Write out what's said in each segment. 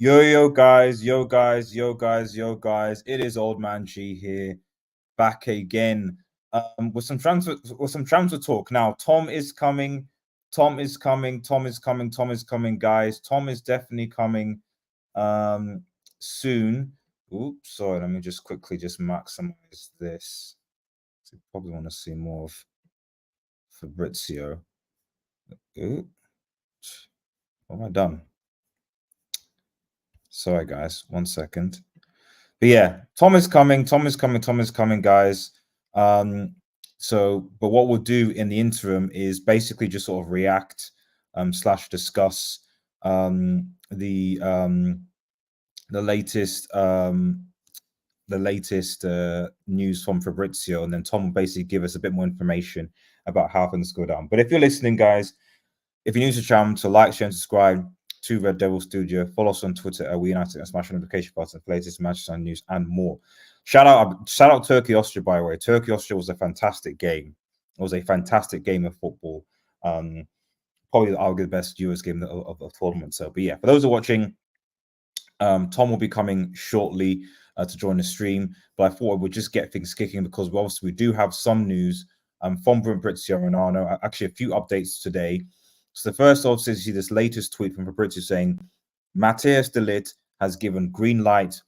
Yo guys, yo guys, yo guys, yo guys. It is Old Man G here, back again. With some transfer talk. Now, Tom is coming. Tom is coming. Tom is coming. Tom is coming, guys. Tom is definitely coming soon. Oops, sorry, let me just quickly maximize this. So you probably want to see more of Fabrizio. Oops. What have I done? Sorry, guys. 1 second. But yeah, Tom is coming. Tom is coming. Tom is coming, guys. But what we'll do in the interim is basically just sort of react slash discuss the latest news from Fabrizio, and then Tom will basically give us a bit more information about how things go down. But if you're listening, guys, if you're new to the channel, so like, share, and subscribe to Red Devil Studio. Follow us on Twitter at We United and smash the notification button for the latest Manchester news and more. Shout out Turkey Austria, by the way. Turkey Austria was a fantastic game. It was a fantastic game of football. Probably arguably the best US game of the tournament. So, but yeah, for those who are watching, Tom will be coming shortly to join the stream. But I thought I would just get things kicking because we do have some news from Fabrizio Romano. Actually, a few updates today. So the first, obviously, you see this latest tweet from Fabrizio saying Matthius de Ligt has given green light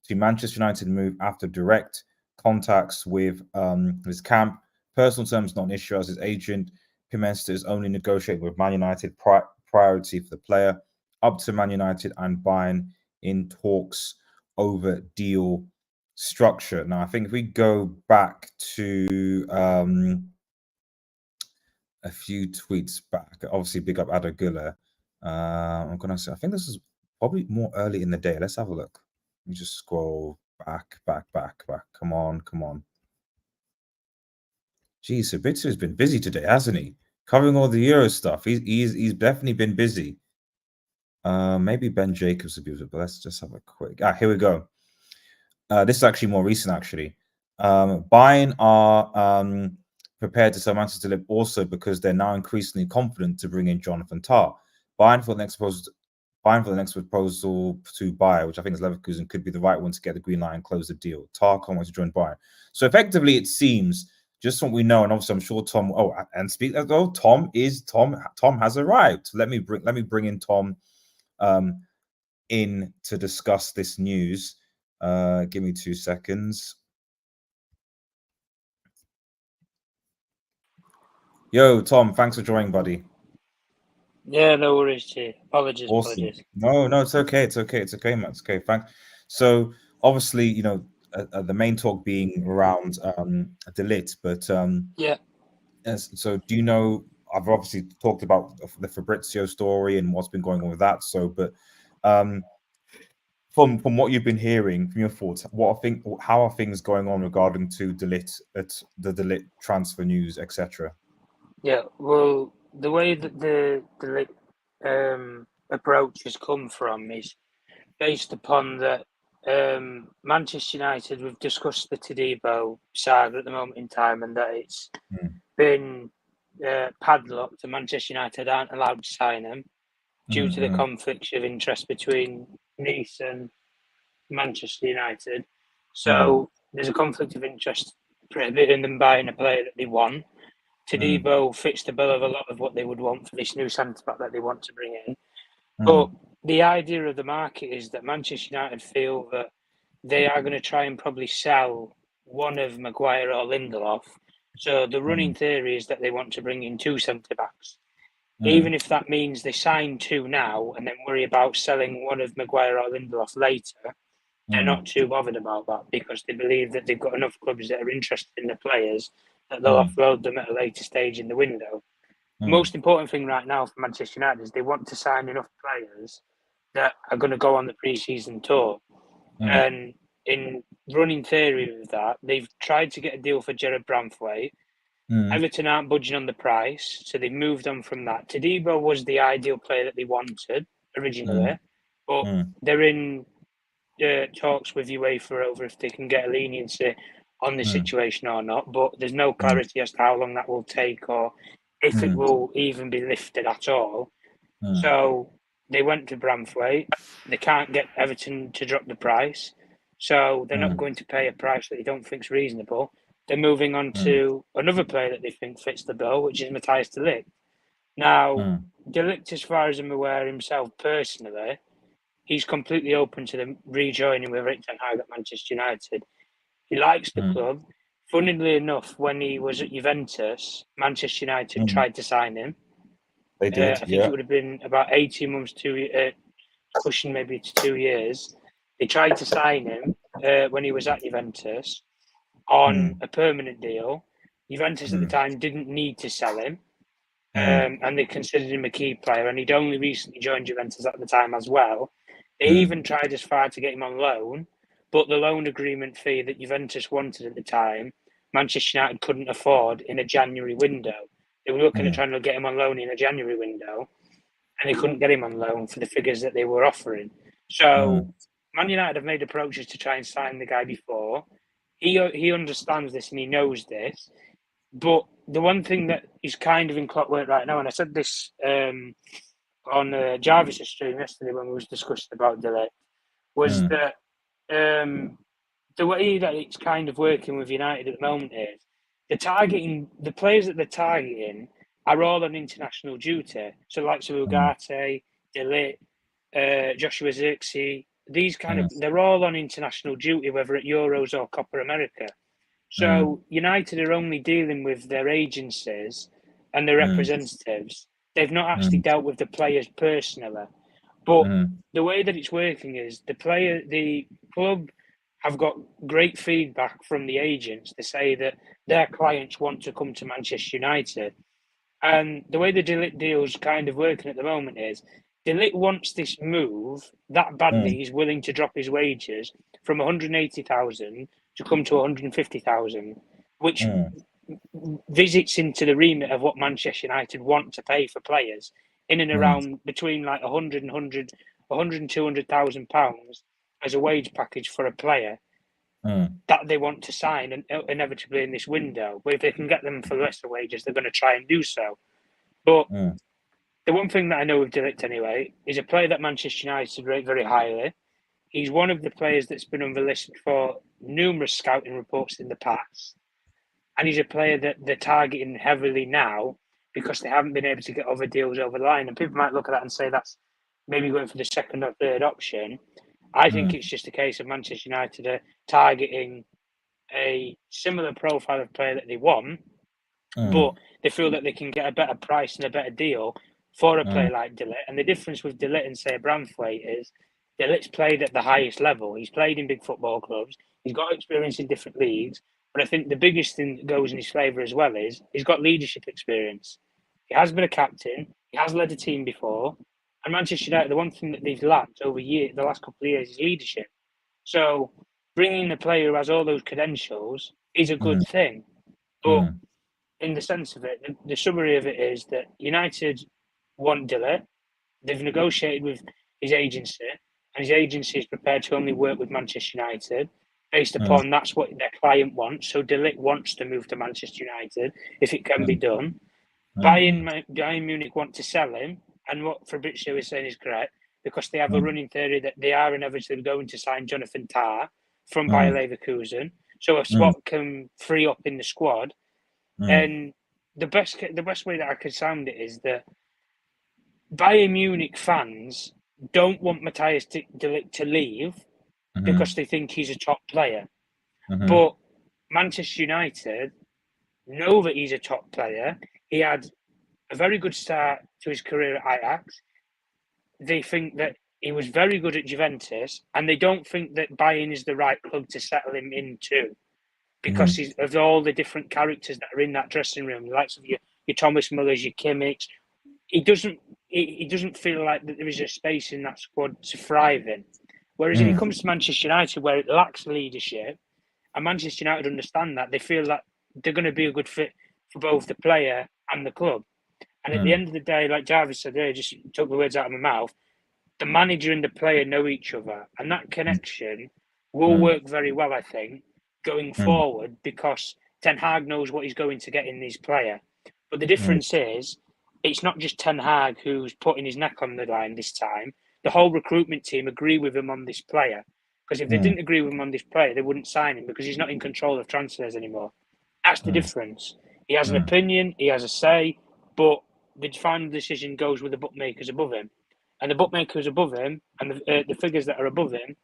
to Manchester United move after direct contacts with his camp. Personal terms not an issue as his agent. Pimenta is only negotiating with Man United. Priority for the player. Up to Man United and Bayern in talks over deal structure. Now, I think if we go back to a few tweets back, obviously big up Adagula. I'm gonna say I think this is probably more early in the day. Let's have a look. Let me just scroll back. Come on. Geez, Fabrizio's been busy today, hasn't he? Covering all the Euro stuff. He's definitely been busy. Maybe Ben Jacobs will be with it, but let's just have a quick. Here we go. This is actually more recent, actually. Bayern are prepared to sell Manchester United also because they're now increasingly confident to bring in Jonathan Tah. Bayern for the next proposal to buy, which I think is Leverkusen, could be the right one to get the green light and close the deal. Tah can't wait to join Bayern. So effectively, it seems just what we know, and obviously I'm sure Tom. Oh, and speak as though Tom has arrived. Let me bring in Tom in to discuss this news. Give me 2 seconds. Yo, Tom, thanks for joining, buddy. Yeah, no worries, G. Apologies. No, it's okay. It's okay, man. It's okay. Thanks. So obviously, you know, the main talk being around de Ligt, but yeah. So do you know? I've obviously talked about the Fabrizio story and what's been going on with that. So, but from what you've been hearing, from your thoughts, how are things going on regarding to de Ligt, the de Ligt transfer news, etc.? Yeah, well, the way that the approach has come from is based upon that Manchester United, we've discussed the Todibo saga at the moment in time, and that it's been padlocked, and Manchester United aren't allowed to sign him due to the conflicts of interest between Nice and Manchester United. So there's a conflict of interest prohibiting them buying a player that they want. Todibo fits the bill of a lot of what they would want for this new centre back that they want to bring in. But the idea of the market is that Manchester United feel that they are going to try and probably sell one of Maguire or Lindelof. So the running theory is that they want to bring in two centre backs. Even if that means they sign two now and then worry about selling one of Maguire or Lindelof later, they're not too bothered about that because they believe that they've got enough clubs that are interested in the players that they'll offload them at a later stage in the window. Most important thing right now for Manchester United is they want to sign enough players that are going to go on the pre-season tour. And in running theory of that, they've tried to get a deal for Gerard Branthwaite. Everton aren't budging on the price, so they moved on from that. Todibo was the ideal player that they wanted originally, but they're in talks with UEFA over if they can get a leniency on the situation or not. But there's no clarity as to how long that will take or if it will even be lifted at all. So they went to Bramthwaite. They can't get Everton to drop the price, so they're not going to pay a price that they don't think is reasonable. They're moving on to another player that they think fits the bill, which is Matthias de Ligt. Now, de Ligt, as far as I'm aware himself personally, he's completely open to them rejoining with Erik ten Hag at Manchester United. He likes the club. Funnily enough, when he was at Juventus, Manchester United tried to sign him. They did. I think it would have been about 18 months, pushing maybe to 2 years. They tried to sign him when he was at Juventus on a permanent deal. Juventus at the time didn't need to sell him, and they considered him a key player, and he'd only recently joined Juventus at the time as well. They even tried as far to get him on loan, but the loan agreement fee that Juventus wanted at the time, Manchester United couldn't afford in a January window. They were looking at trying to get him on loan in a January window, and they couldn't get him on loan for the figures that they were offering. So Man United have made approaches to try and sign the guy before. He understands this and he knows this. But the one thing that is kind of in clockwork right now, and I said this on Jarvis' stream yesterday when we was discussing about de Ligt, was that the way that it's kind of working with United at the moment is the players that they're targeting are all on international duty. So like Ugarte, de Ligt, Joshua Zirkzee, these they're all on international duty, whether at Euros or Copa America. So United are only dealing with their agencies and their representatives. They've not actually dealt with the players personally. But the way that it's working is the club have got great feedback from the agents to say that their clients want to come to Manchester United. And the way the de Ligt deal's kind of working at the moment is de Ligt wants this move that badly. He's willing to drop his wages from 180,000 to come to 150,000, which visits into the remit of what Manchester United want to pay for players in and around between like 100 and 200,000 pounds as a wage package for a player that they want to sign and inevitably in this window. But if they can get them for lesser wages, they're going to try and do so. But the one thing that I know with de Ligt anyway is a player that Manchester United rate very highly. He's one of the players that's been on the list for numerous scouting reports in the past. And he's a player that they're targeting heavily now because they haven't been able to get other deals over the line. And people might look at that and say that's maybe going for the second or third option. I think it's just a case of Manchester United are targeting a similar profile of player that they want, but they feel that they can get a better price and a better deal for a player like de Ligt. And the difference with de Ligt and, say, Bramthwaite is de Ligt's played at the highest level. He's played in big football clubs. He's got experience in different leagues. But I think the biggest thing that goes in his favour as well is he's got leadership experience. He has been a captain. He has led a team before. And Manchester United, the one thing that they've lacked over the last couple of years is leadership. So bringing a player who has all those credentials is a good thing. But in the sense of it, the summary of it is that United want de Ligt. They've negotiated with his agency, and his agency is prepared to only work with Manchester United based upon that's what their client wants. So de Ligt wants to move to Manchester United if it can be done. Bayern Munich want to sell him, and what Fabrizio is saying is correct, because they have a running theory that they are inevitably going to sign Jonathan Tah from Bayer Leverkusen. So a spot can free up in the squad. And the best way that I could sound it is that Bayern Munich fans don't want Matthias de Ligt to leave because they think he's a top player. But Manchester United know that he's a top player. He had a very good start to his career at Ajax. They think that he was very good at Juventus, and they don't think that Bayern is the right club to settle him into because of all the different characters that are in that dressing room, the likes of your Thomas Mullers, your Kimmichs. He doesn't feel like that there is a space in that squad to thrive in. Whereas if he comes to Manchester United, where it lacks leadership, and Manchester United understand that, they feel that they're going to be a good fit for both the player and the club. And at the end of the day, like Jarvis said earlier, just took the words out of my mouth, the manager and the player know each other. And that connection will work very well, I think, going forward, because Ten Hag knows what he's going to get in this player. But the difference is, it's not just Ten Hag who's putting his neck on the line this time. The whole recruitment team agree with him on this player. Because if they didn't agree with him on this player, they wouldn't sign him because he's not in control of transfers anymore. That's the difference. He has an opinion, he has a say, but the final decision goes with the bookmakers above him. And the bookmakers above him and the figures that are above him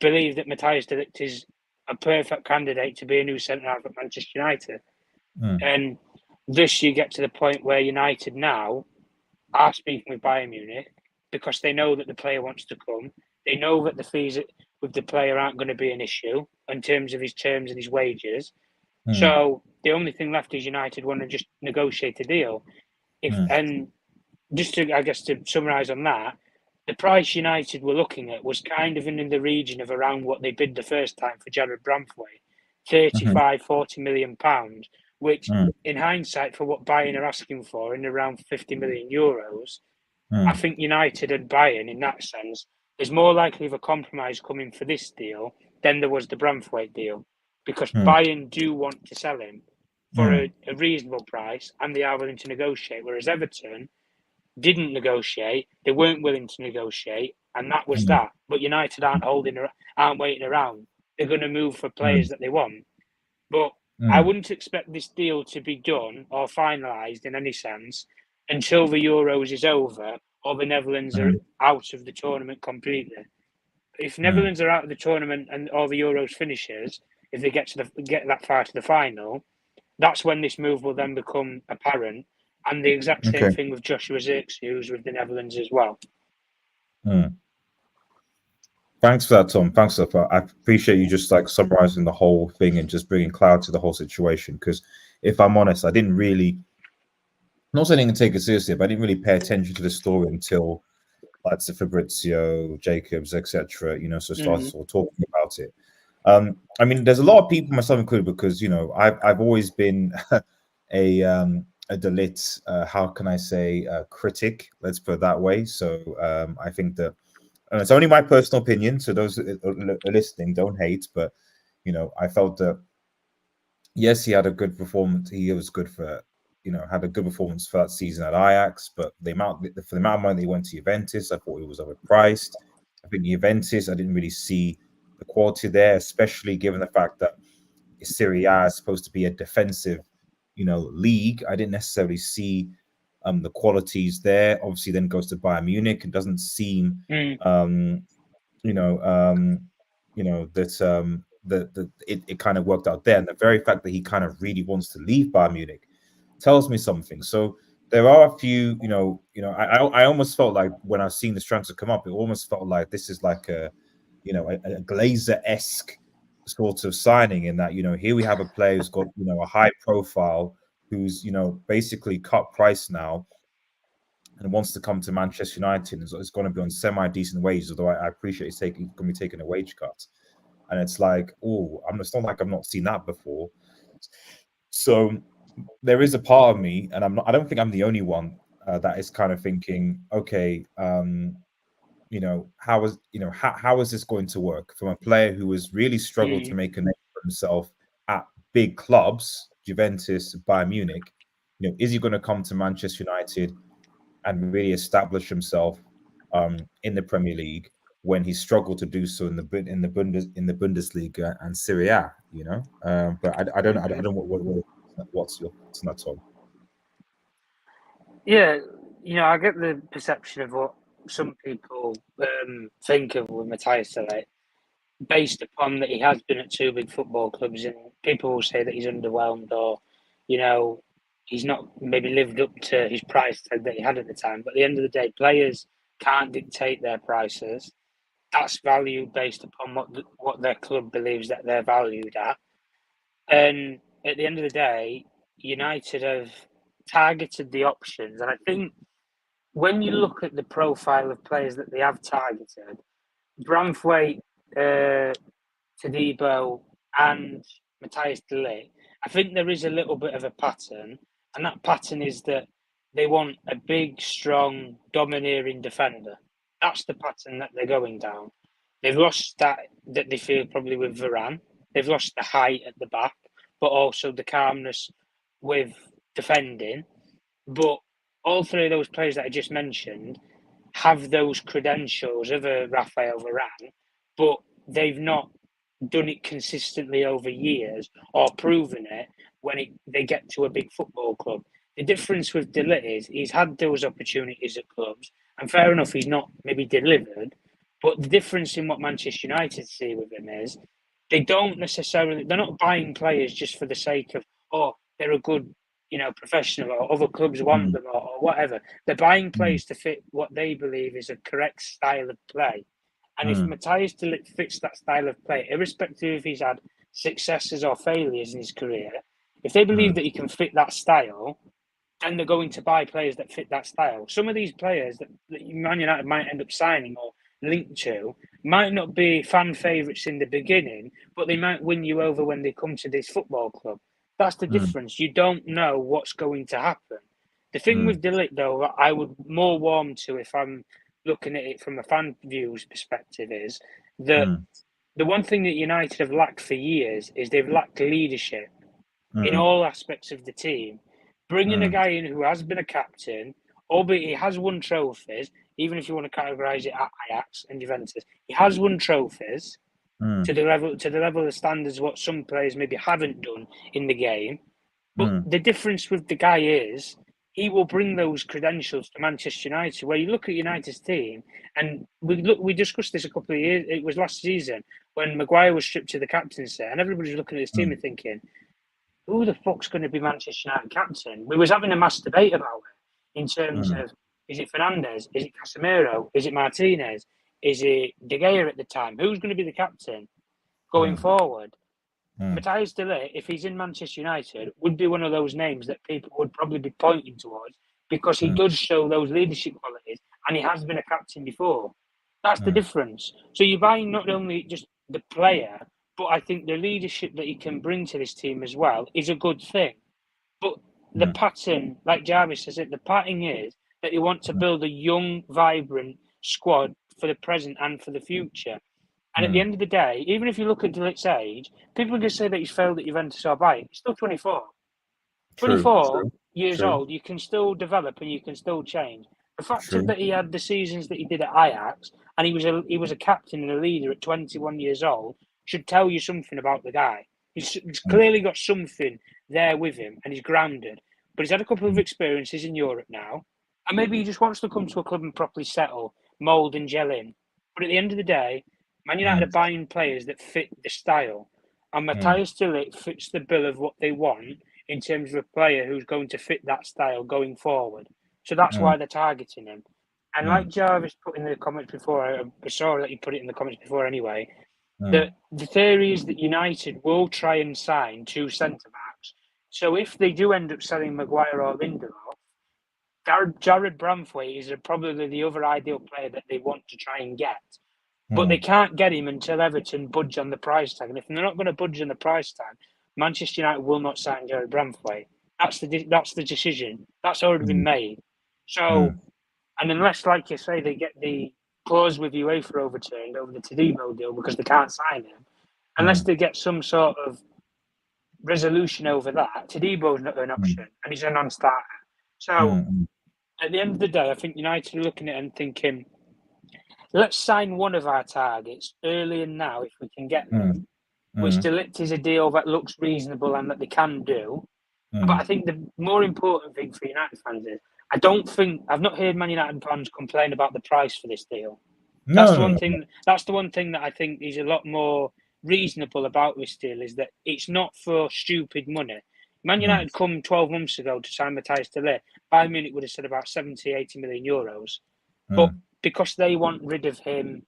believe that Matthias de Ligt is a perfect candidate to be a new centre-half at Manchester United. And this, you get to the point where United now are speaking with Bayern Munich because they know that the player wants to come. They know that the fees with the player aren't going to be an issue in terms of his terms and his wages. So the only thing left is United want to just negotiate a deal. And just to, I guess, to summarise on that, the price United were looking at was kind of in the region of around what they bid the first time for Jared Bramthwaite, 35, 40 million pounds, which in hindsight for what Bayern are asking for in around 50 million euros, I think United and Bayern in that sense is more likely of a compromise coming for this deal than there was the Bramthwaite deal, because Bayern do want to sell him for a reasonable price and they are willing to negotiate, whereas Everton didn't negotiate, they weren't willing to negotiate, and that was that. But United aren't waiting around. They're going to move for players that they want. But I wouldn't expect this deal to be done or finalised in any sense until the Euros is over or the Netherlands are out of the tournament completely. If Netherlands are out of the tournament and all the Euros finishes, if they get that far to the final, that's when this move will then become apparent. And the exact same thing with Joshua Zirkzee, who's with the Netherlands as well. Thanks for that, Tom. Thanks for that. I appreciate you just like summarizing the whole thing and just bringing clarity to the whole situation. Because if I'm honest, I didn't really, not saying I didn't take it seriously, but I didn't really pay attention to the story until like Fabrizio, Jacobs, etc. You know, so started sort of talking about it. I mean, there's a lot of people, myself included, because you know I've always been a De Ligt, how can I say, critic. Let's put it that way. So I think that. And it's only my personal opinion, so those are listening, don't hate. But you know, I felt that yes, he had a good performance. He was good for, you know, had a good performance for that season at Ajax. But for the amount of money he went to Juventus, I thought he was overpriced. I think Juventus, I didn't really see the quality there, especially given the fact that Serie A is supposed to be a defensive, you know, league. I didn't necessarily see the qualities there. Obviously, then goes to Bayern Munich and doesn't seem, that it kind of worked out there. And the very fact that he kind of really wants to leave Bayern Munich tells me something. So there are a few, I almost felt like when I've seen this transfer come up, it almost felt like this is like a Glazer-esque sort of signing, in that, you know, here we have a player who's got, you know, a high profile, who's, you know, basically cut price now and wants to come to Manchester United, and it's going to be on semi-decent wages, although I appreciate he's going to be taking a wage cut. And it's like, it's not like I've not seen that before. So there is a part of me, and I don't think I'm the only one that is kind of thinking, okay, how is this going to work from a player who has really struggled to make a name for himself at big clubs, Juventus, Bayern Munich? You know, is he going to come to Manchester United and really establish himself in the Premier League when he struggled to do so in the Bundesliga and Serie A? You know, but I don't know what's your thoughts on that, Tom? Yeah, you know, I get the perception of what some people think of with Matthias de Ligt, based upon that he has been at two big football clubs, and people will say that he's underwhelmed, or, you know, he's not maybe lived up to his price tag that he had at the time. But at the end of the day, players can't dictate their prices. That's valued based upon what their club believes that they're valued at. And at the end of the day, United have targeted the options. And I think when you look at the profile of players that they have targeted, Bramthwaite, Todibo, and Matthias de Ligt, I think there is a little bit of a pattern. And that pattern is that they want a big, strong, domineering defender. That's the pattern that they're going down. They've lost that they feel probably with Varane. They've lost the height at the back, but also the calmness with defending. But all three of those players that I just mentioned have those credentials of a Raphael Varane, but they've not done it consistently over years or proven it when they get to a big football club. The difference with De Ligt is he's had those opportunities at clubs, and fair enough, he's not maybe delivered. But the difference in what Manchester United see with him is they're not buying players just for the sake of, oh, they're a good, professional, or other clubs want them, or whatever. They're buying players to fit what they believe is a correct style of play. And if Matthias de Ligt fits that style of play, irrespective if he's had successes or failures in his career, if they believe that he can fit that style, then they're going to buy players that fit that style. Some of these players that Man United might end up signing or linked to might not be fan favourites in the beginning, but they might win you over when they come to this football club. That's the difference. You don't know what's going to happen. The thing with De Ligt, though, that I would more warm to if I'm looking at it from a fan view's perspective is that the one thing that United have lacked for years is they've lacked leadership in all aspects of the team. Bringing a guy in who has been a captain, albeit he has won trophies, even if you want to categorise it at Ajax and Juventus, he has won trophies to the level of standards what some players maybe haven't done in the game. But the difference with the guy is he will bring those credentials to Manchester United. Where you look at United's team, and we discussed this a couple of years. It was last season when Maguire was stripped to the captaincy, and everybody's looking at his team and thinking, who the fuck's going to be Manchester United captain? We was having a mass debate about it in terms of, is it Fernandes? Is it Casemiro? Is it Martinez? Is it De Gea at the time? Who's going to be the captain going forward? Matthias de Ligt, if he's in Manchester United, would be one of those names that people would probably be pointing towards because he does show those leadership qualities and he has been a captain before. That's the difference. So you're buying not only just the player, but I think the leadership that he can bring to this team as well is a good thing. But the pattern, like Jarvis says, the pattern is that you want to build a young, vibrant squad for the present and for the future. And at the end of the day, even if you look at De Ligt's age, people are going to say that he's failed at Juventus or Bayern. He's still 24. 24 years old, you can still develop and you can still change. The fact that he had the seasons that he did at Ajax and he was a captain and a leader at 21 years old should tell you something about the guy. He's clearly got something there with him and he's grounded. But he's had a couple of experiences in Europe now. And maybe he just wants to come to a club and properly settle, mould and gel in. But at the end of the day, Man United are buying players that fit the style. And Matthias de Ligt fits the bill of what they want in terms of a player who's going to fit that style going forward. So that's why they're targeting him. And like Jarvis put in the comments before, I saw that you put it in the comments before anyway, the theory is that United will try and sign 2 centre-backs. So if they do end up selling Maguire or Lindelof, Jared Branthwaite is probably the other ideal player that they want to try and get. But they can't get him until Everton budge on the price tag. And if they're not going to budge on the price tag, Manchester United will not sign Jared Branthwaite. That's the decision. That's already been made. So, and unless, like you say, they get the clause with UEFA overturned over the Todibo deal because they can't sign him, unless they get some sort of resolution over that, Todibo's not an option and he's a non-starter. So, at the end of the day, I think United are looking at it and thinking, let's sign one of our targets early and now if we can get them, which De Ligt is a deal that looks reasonable and that they can do. But I think the more important thing for United fans is I've not heard Man United fans complain about the price for this deal. That's the one thing that I think is a lot more reasonable about this deal is that it's not for stupid money. Man United come 12 months ago to sign Matthias de Ligt. Bayern Munich would have said about 70, 80 million euros. But because they want rid of him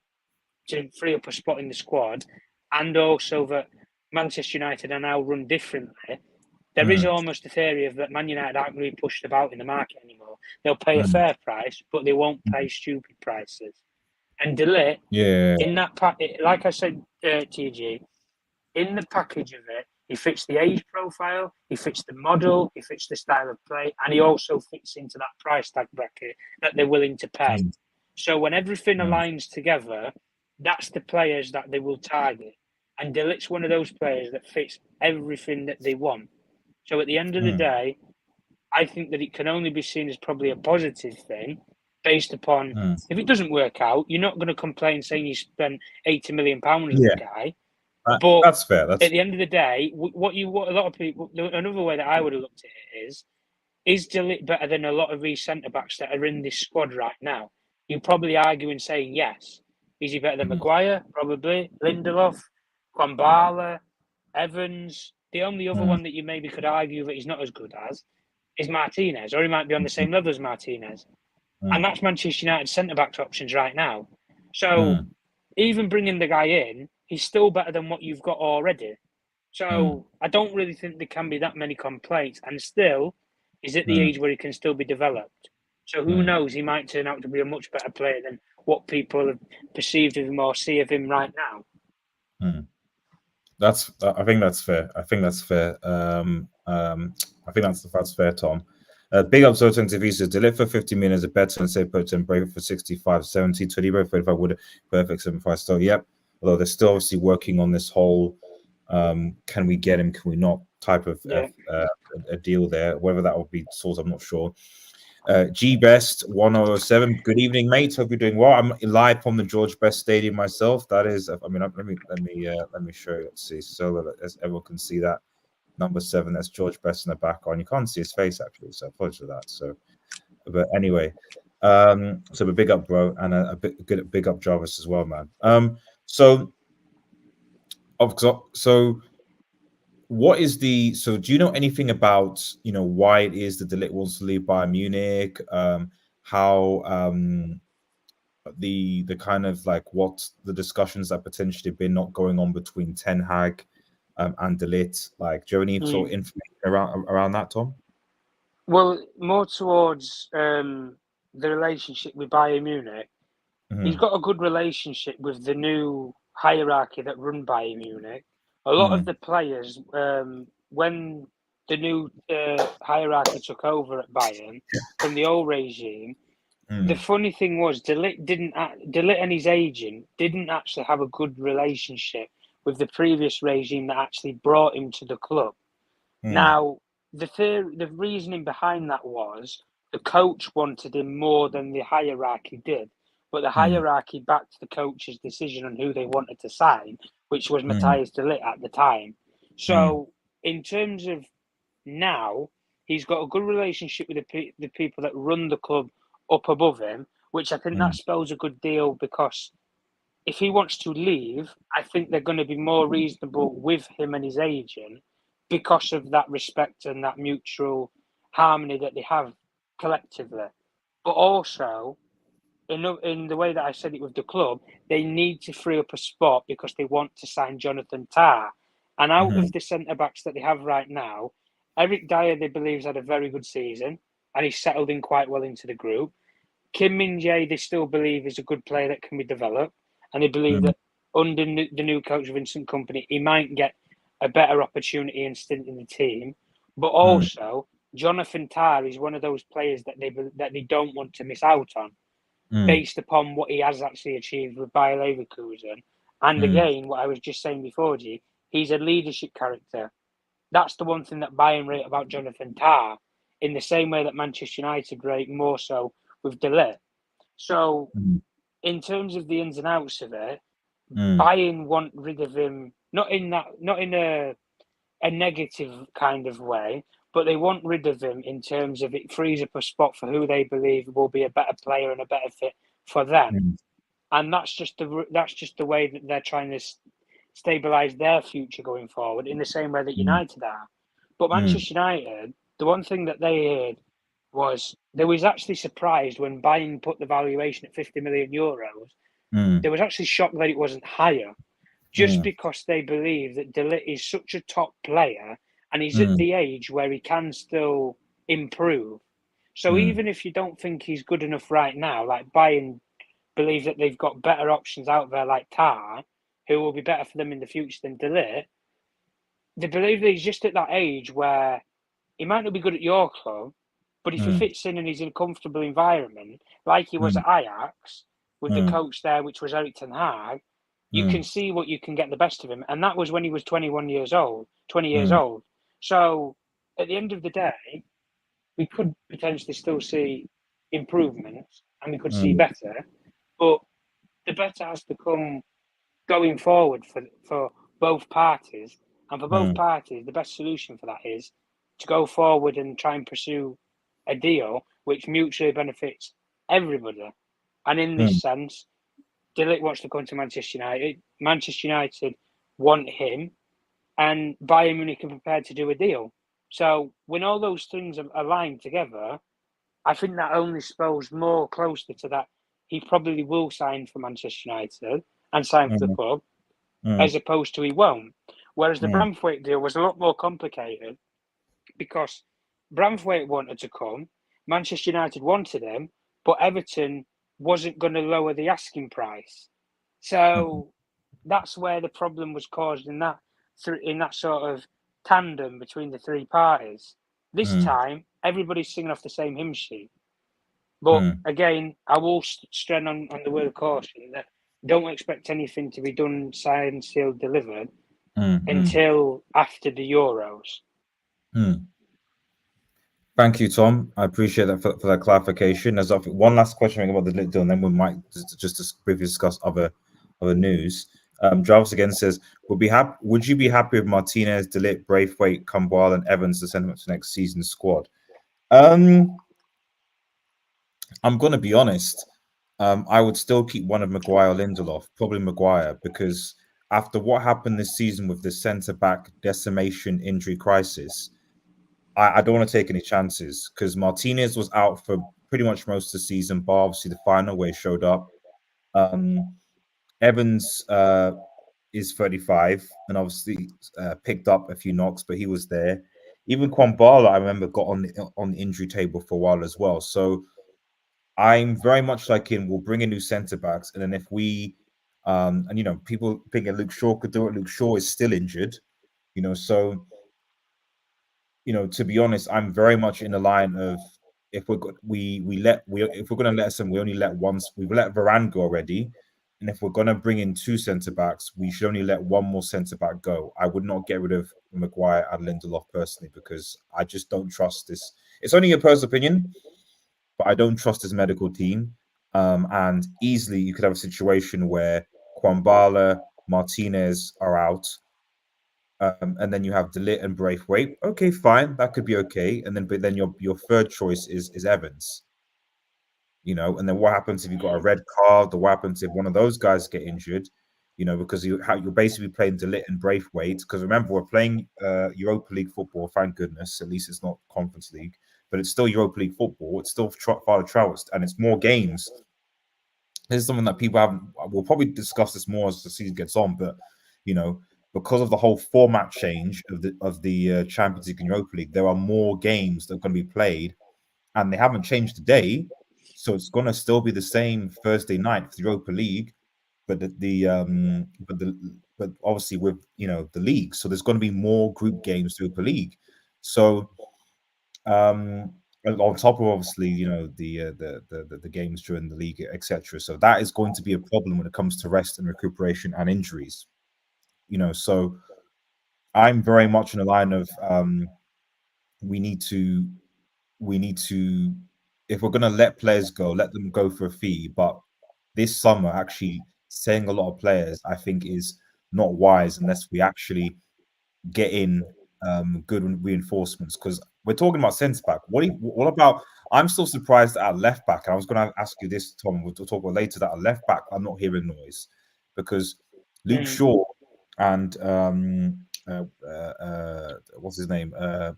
to free up a spot in the squad, and also that Manchester United are now run differently, there is almost a theory of that Man United aren't really pushed about in the market anymore. They'll pay a fair price, but they won't pay stupid prices. And De Ligt, in that like I said, TG, in the package of it, he fits the age profile, he fits the model, he fits the style of play, and he also fits into that price tag bracket that they're willing to pay. So when everything aligns together, that's the players that they will target. And De Ligt's one of those players that fits everything that they want. So at the end of the day, I think that it can only be seen as probably a positive thing based upon if it doesn't work out, you're not going to complain saying you spent £80 million on the guy. But that's fair. At the end of the day, what a lot of people, another way that I would have looked at it is De Ligt better than a lot of these centre backs that are in this squad right now? You probably argue and say yes. Is he better than Maguire? Probably. Lindelof, Kwambala, Evans. The only other one that you maybe could argue that he's not as good as is Martinez, or he might be on the same level as Martinez. And that's Manchester United centre-backs options right now. So even bringing the guy in, he's still better than what you've got already. So I don't really think there can be that many complaints. And still, he's at the age where he can still be developed. So who knows? He might turn out to be a much better player than what people have perceived of him or see of him right now. I think that's fair. I think that's fair. I think that's fair, Tom. Big up Zotan TV says De Ligt for 50 million is a better than say Potent Brave for 65, 70, 20 Brave for 45 would perfect 75 star. Yep. Although they're still obviously working on this whole can we get him, can we not type of a deal there. Whether that will be solved, I'm not sure. G Best 107. Good evening, mate. Hope you're doing well. I'm live from the George Best Stadium myself. That is, I mean, let me show you. Let's see, so that everyone can see that number 7. That's George Best in the background. You can't see his face actually, so apologies for that. So, but anyway, so a big up, bro, and a big up Jarvis as well, man. So what is so do you know anything about why it is that De Ligt wants to leave Bayern Munich, how the kind of like what the discussions that potentially been not going on between Ten Hag and De Ligt, like do you have any sort of information around that, Tom? Well, more towards the relationship with Bayern Munich. He's got a good relationship with the new hierarchy that run Bayern Munich. A lot of the players, when the new hierarchy took over at Bayern from the old regime, the funny thing was De Ligt and his agent didn't actually have a good relationship with the previous regime that actually brought him to the club. Now, the reasoning behind that was the coach wanted him more than the hierarchy did. But the hierarchy backed the coach's decision on who they wanted to sign, which was Matthias De Ligt at the time. So, in terms of now, he's got a good relationship with the people that run the club up above him, which I think that spells a good deal, because if he wants to leave, I think they're going to be more reasonable with him and his agent because of that respect and that mutual harmony that they have collectively. But also, in the way that I said it with the club, they need to free up a spot because they want to sign Jonathan Tah. And out of the centre-backs that they have right now, Eric Dyer, they believe, has had a very good season and he's settled in quite well into the group. Kim Min-jae, they still believe, is a good player that can be developed. And they believe that under the new coach, Vincent Kompany, he might get a better opportunity and stint in the team. But also, Jonathan Tah is one of those players that they don't want to miss out on, based upon what he has actually achieved with Bayer Leverkusen. And again, what I was just saying before, G, he's a leadership character. That's the one thing that Bayern rate about Jonathan Tah, in the same way that Manchester United rate more so with De Ligt. So, in terms of the ins and outs of it, Bayern want rid of him, not in a negative kind of way, but they want rid of him in terms of it frees up a spot for who they believe will be a better player and a better fit for them. And that's just the way that they're trying to stabilise their future going forward, in the same way that United are. But Manchester United, the one thing that they heard was they was actually surprised when Bayern put the valuation at 50 million euros. They was actually shocked that it wasn't higher, just because they believe that De Ligt is such a top player and he's at the age where he can still improve. So even if you don't think he's good enough right now, like Bayern believe that they've got better options out there like Tah, who will be better for them in the future than De Ligt, they believe that he's just at that age where he might not be good at your club, but if he fits in and he's in a comfortable environment, like he was at Ajax, with the coach there, which was Erik Ten Hag, you can see what you can get the best of him. And that was when he was 20 years old. So at the end of the day, we could potentially still see improvements and we could see better, but the better has to come going forward for both parties. And for both parties, the best solution for that is to go forward and try and pursue a deal which mutually benefits everybody. And in this sense, De Ligt wants to come to Manchester United. Manchester United want him, and Bayern Munich are prepared to do a deal. So when all those things are aligned together, I think that only spells more closer to that he probably will sign for Manchester United and sign for the club, as opposed to he won't. Whereas the Braithwaite deal was a lot more complicated because Braithwaite wanted to come, Manchester United wanted him, but Everton wasn't going to lower the asking price. So that's where the problem was caused in that sort of tandem between the three parties. This time, everybody's singing off the same hymn sheet. But again, I will stress on the word of caution that don't expect anything to be done, signed, sealed, delivered until after the Euros. Thank you, Tom. I appreciate that for that clarification. There's one last question about the Ligt deal, and then we might just briefly discuss other news. Jarvis again says, would you be happy with Martinez, De Ligt, Braithwaite, Kumbal, and Evans to send them to next season's squad? I'm going to be honest. I would still keep one of Maguire or Lindelof, probably Maguire, because after what happened this season with the centre-back decimation injury crisis, I don't want to take any chances because Martinez was out for pretty much most of the season, bar obviously the final where he showed up. Evans is 35 and obviously picked up a few knocks, but he was there. Even Kwambala, I remember, got on the injury table for a while as well. So I'm very much like him. We'll bring in new centre backs, and then if we, and people thinking Luke Shaw could do it. Luke Shaw is still injured, so. To be honest, I'm very much in the line of if we're if we're going to let some, we only let once. We've let Varane go already, and if we're going to bring in two centre backs, we should only let one more centre back go. I would not get rid of Maguire and Lindelof personally because I just don't trust this. It's only a personal opinion, but I don't trust his medical team. And easily you could have a situation where Kwambala, Martinez are out. And then you have De Ligt and Braithwaite. Okay, fine, that could be okay. And then your third choice is Evans. And then what happens if you've got a red card? Or what happens if one of those guys get injured? Because you're basically playing De Ligt and Braithwaite. Because remember, we're playing Europa League football. Thank goodness, at least it's not Conference League, but it's still Europa League football. It's still Father Trout, and it's more games. This is something that people haven't. We'll probably discuss this more as the season gets on, but because of the whole format change of the Champions League and Europa League, there are more games that are going to be played, and they haven't changed the day, so it's going to still be the same Thursday night for the Europa League, but but obviously with the league, so there's going to be more group games through the league. So on top of obviously the games during the league, etc. So that is going to be a problem when it comes to rest and recuperation and injuries. So I'm very much in the line of we need to if we're going to let players go, let them go for a fee. But this summer, actually selling a lot of players, I think, is not wise unless we actually get in good reinforcements. Because we're talking about centre back. What about? I'm still surprised at left back. I was going to ask you this, Tom. We'll talk about later that at left back, I'm not hearing noise because Luke Shaw and what's his name,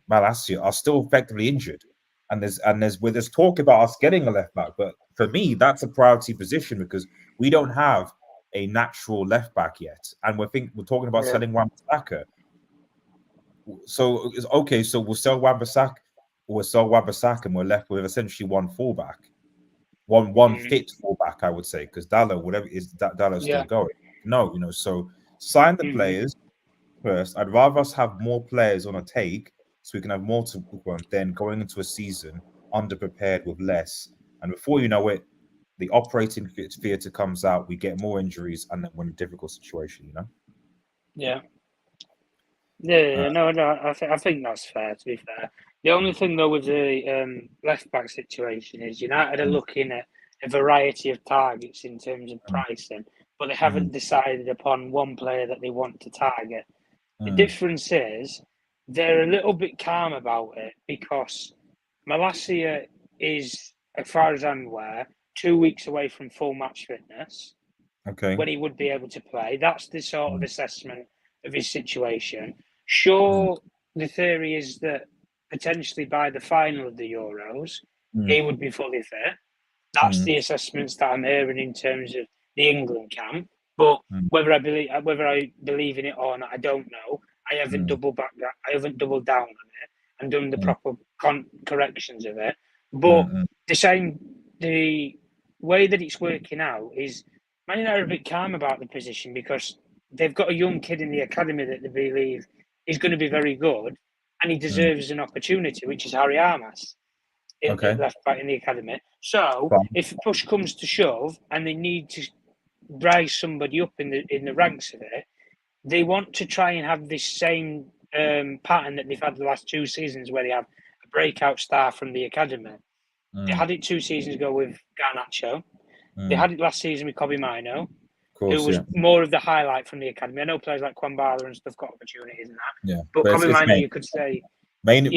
Malacia, are still effectively injured, and there's talk about us getting a left back, but for me that's a priority position because we don't have a natural left back yet, and we're talking about selling Wan-Bissaka. So it's okay. So we'll sell Wan-Bissaka, and we're left with essentially one fullback, one fit fullback, I would say, because Dallow's still going. No, so sign the players first. I'd rather us have more players on a take so we can have multiple ones than going into a season underprepared with less. And before you know it, the operating theatre comes out, we get more injuries, and then we're in a difficult situation, Yeah. No, I think that's fair, to be fair. The only thing though with the left back situation is United are looking at a variety of targets in terms of pricing, but they haven't decided upon one player that they want to target. The difference is they're a little bit calm about it because Malacia is, as far as I'm aware, 2 weeks away from full match fitness. Okay. When he would be able to play. That's the sort of assessment of his situation. Sure, the theory is that potentially by the final of the Euros, he would be fully fit. That's the assessments that I'm hearing in terms of the England camp. But whether I believe in it or not, I don't know. I haven't doubled down on it and done the proper corrections of it. But the way that it's working out is Man United are a bit calm about the position because they've got a young kid in the academy that they believe is going to be very good and he deserves an opportunity, which is Harry Armas, left back in the academy. So if push comes to shove and they need to rise somebody up in the ranks of it, they want to try and have this same pattern that they've had the last 2 seasons where they have a breakout star from the academy. They had it 2 seasons ago with Garnacho. They had it last season with Kobe Mino, who was more of the highlight from the academy. I know players like Kwambala and stuff got opportunities and that. Yeah, but Kobe Mino, you could say mainly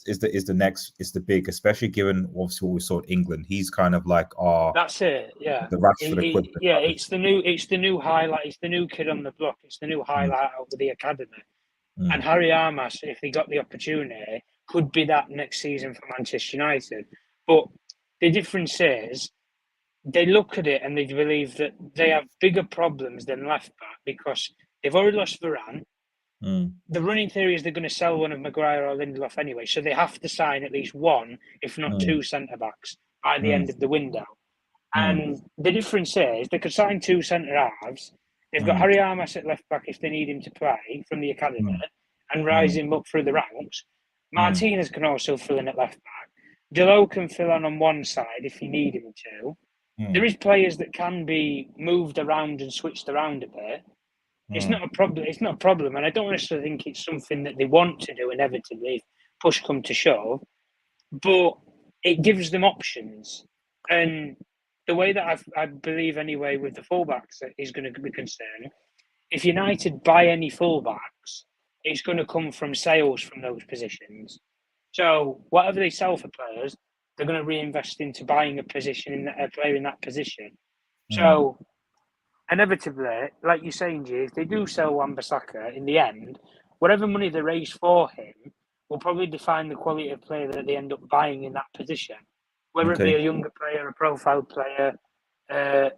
is the big, especially given obviously what we saw in England. He's kind of like that's it. Yeah, the Rashford equivalent. Yeah, it's the new highlight. It's the new kid on the block. It's the new highlight over the academy. And Harry Armas, if he got the opportunity, could be that next season for Manchester United. But the difference is, they look at it and they believe that they have bigger problems than left back because they've already lost Varane. The running theory is they're going to sell one of Maguire or Lindelof anyway, so they have to sign at least one, if not 2 centre-backs by the end of the window. And the difference is they could sign 2 centre-halves. They've got Harry Armas at left-back if they need him to play from the academy and rise him up through the ranks. Martinez can also fill in at left-back. Delo can fill on one side if you need him to. There is players that can be moved around and switched around a bit. It's not a problem. It's not a problem, and I don't necessarily think it's something that they want to do inevitably if push come to shove. But it gives them options, and the way that I believe anyway with the fullbacks is going to be concerned. If United buy any fullbacks, it's going to come from sales from those positions. So whatever they sell for players, they're going to reinvest into buying a player in that position. So inevitably, like you're saying, G, if they do sell Wan-Bissaka in the end, whatever money they raise for him will probably define the quality of player that they end up buying in that position. Whether it be a younger player, a profile player, a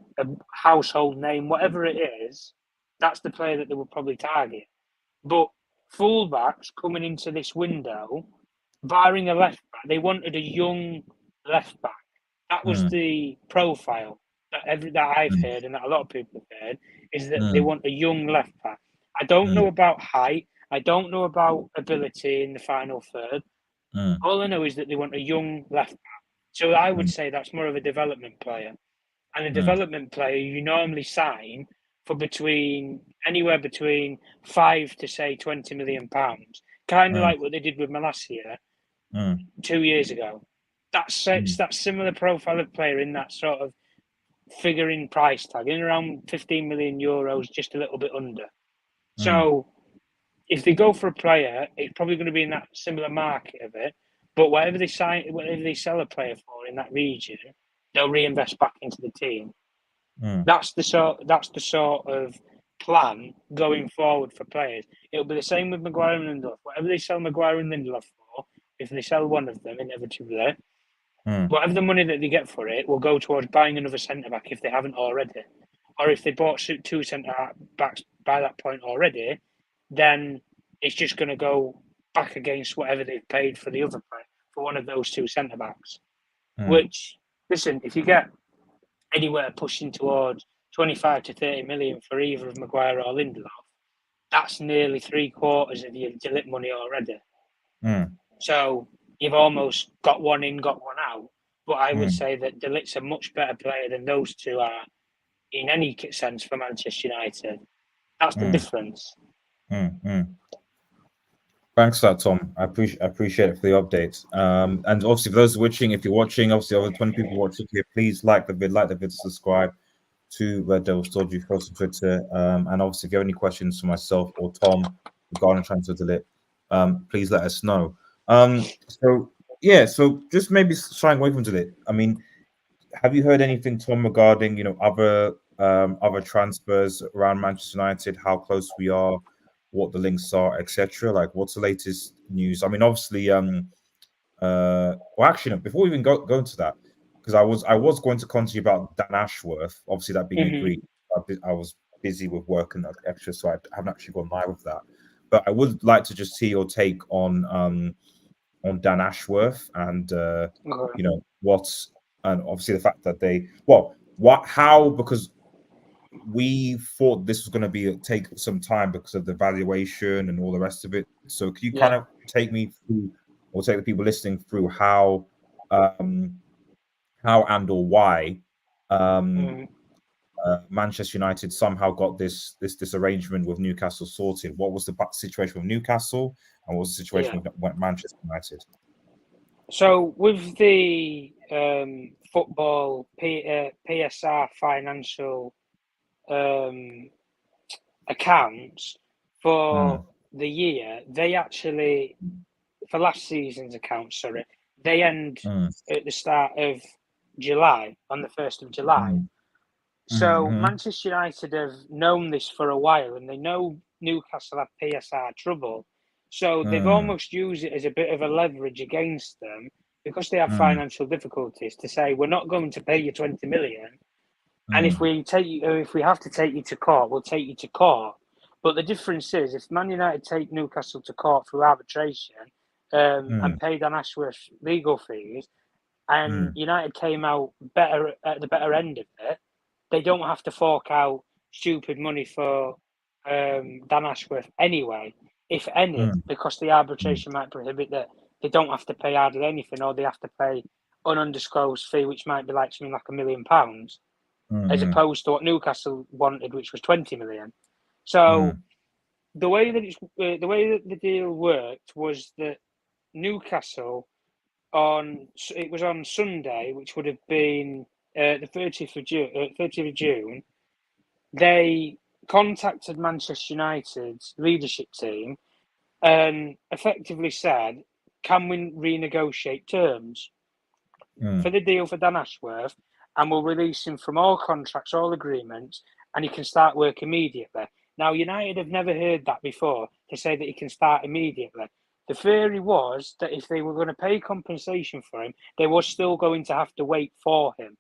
household name, whatever it is, that's the player that they will probably target. But fullbacks coming into this window, barring a left back, they wanted a young left back. That was the profile that I've heard and that a lot of people have heard, is that they want a young left back. I don't know about height. I don't know about ability in the final third. All I know is that they want a young left back. So I would say that's more of a development player. And a development player you normally sign for anywhere between 5 to say £20 million, kind of like what they did with Malacia 2 years ago. That's that similar profile of player in that sort of figuring price tag, in around €15 million, just a little bit under. So if they go for a player, it's probably going to be in that similar market of it. But whatever they sell a player for in that region, they'll reinvest back into the team. That's the sort of plan going forward for players. It'll be the same with Maguire and Lindelof. Whatever they sell Maguire and Lindelof for, if they sell one of them, inevitably, whatever the money that they get for it will go towards buying another centre back if they haven't already, or if they bought 2 centre backs by that point already, then it's just going to go back against whatever they've paid for the other player, for one of those 2 centre backs. Which, listen, if you get anywhere pushing towards 25 to 30 million for either of Maguire or Lindelof, that's nearly 3/4 of your Ligt money already. So you've almost got one in, got one out. But I would say that De Ligt's a much better player than those two are in any sense for Manchester United. That's the difference. Thanks for that, Tom. I appreciate it for the update. And obviously, for those watching, if you're watching, obviously over 20 people watching here, please like the vid, subscribe to Red Devil Story, post on Twitter. And obviously, if you have any questions for myself or Tom regarding transfer to Lit, please let us know. So yeah, so just maybe shying away from Lit. I mean, have you heard anything, Tom, regarding other transfers around Manchester United? How close we are, what the links are, etc. Like, what's the latest news? I mean, obviously, well, actually, no, before we even go into that, because I was going to contact you about Dan Ashworth, obviously that being agreed. I was busy with work and extra, so I haven't actually gone live with that. But I would like to just see your take on Dan Ashworth and Okay. what's, and obviously the fact that because we thought this was going to be take some time because of the valuation and all the rest of it. So can you kind Yeah. of take me through, or take the people listening through um, how and or why um, Mm. Manchester United somehow got this arrangement with Newcastle sorted? What was the situation with Newcastle, and what was the situation Yeah. with Manchester United? So with the football PSR financial um, accounts for Mm, the year, they actually, for last season's accounts, sorry, they end mm, at the start of July, on the 1st of July. mm, So mm, Manchester United have known this for a while, and they know Newcastle have PSR trouble. So they've mm, almost used it as a bit of a leverage against them because they have mm, financial difficulties to say we're not going to pay you 20 million, and if mm, we take you, if we have to take you to court, we'll take you to court. But the difference is, if Man United take Newcastle to court through arbitration and mm, paid on Ashworth legal fees, and mm, United came out better at the better end of it, they don't have to fork out stupid money for Dan Ashworth anyway, if any, mm, because the mm, arbitration might prohibit that. They don't have to pay hardly anything, or they have to pay an undisclosed fee, which might be like something like £1 million, as mm, opposed to what Newcastle wanted, which was 20 million. So mm, the way that the deal worked was that Newcastle, it was on Sunday, which would have been the 30th of June. 30th of June, they contacted Manchester United's leadership team and effectively said, "Can we renegotiate terms for mm, the deal for Dan Ashworth, and we'll release him from all contracts, all agreements, and he can start work immediately." Now, United have never heard that before, to say that he can start immediately. The theory was that if they were going to pay compensation for him, they were still going to have to wait for him,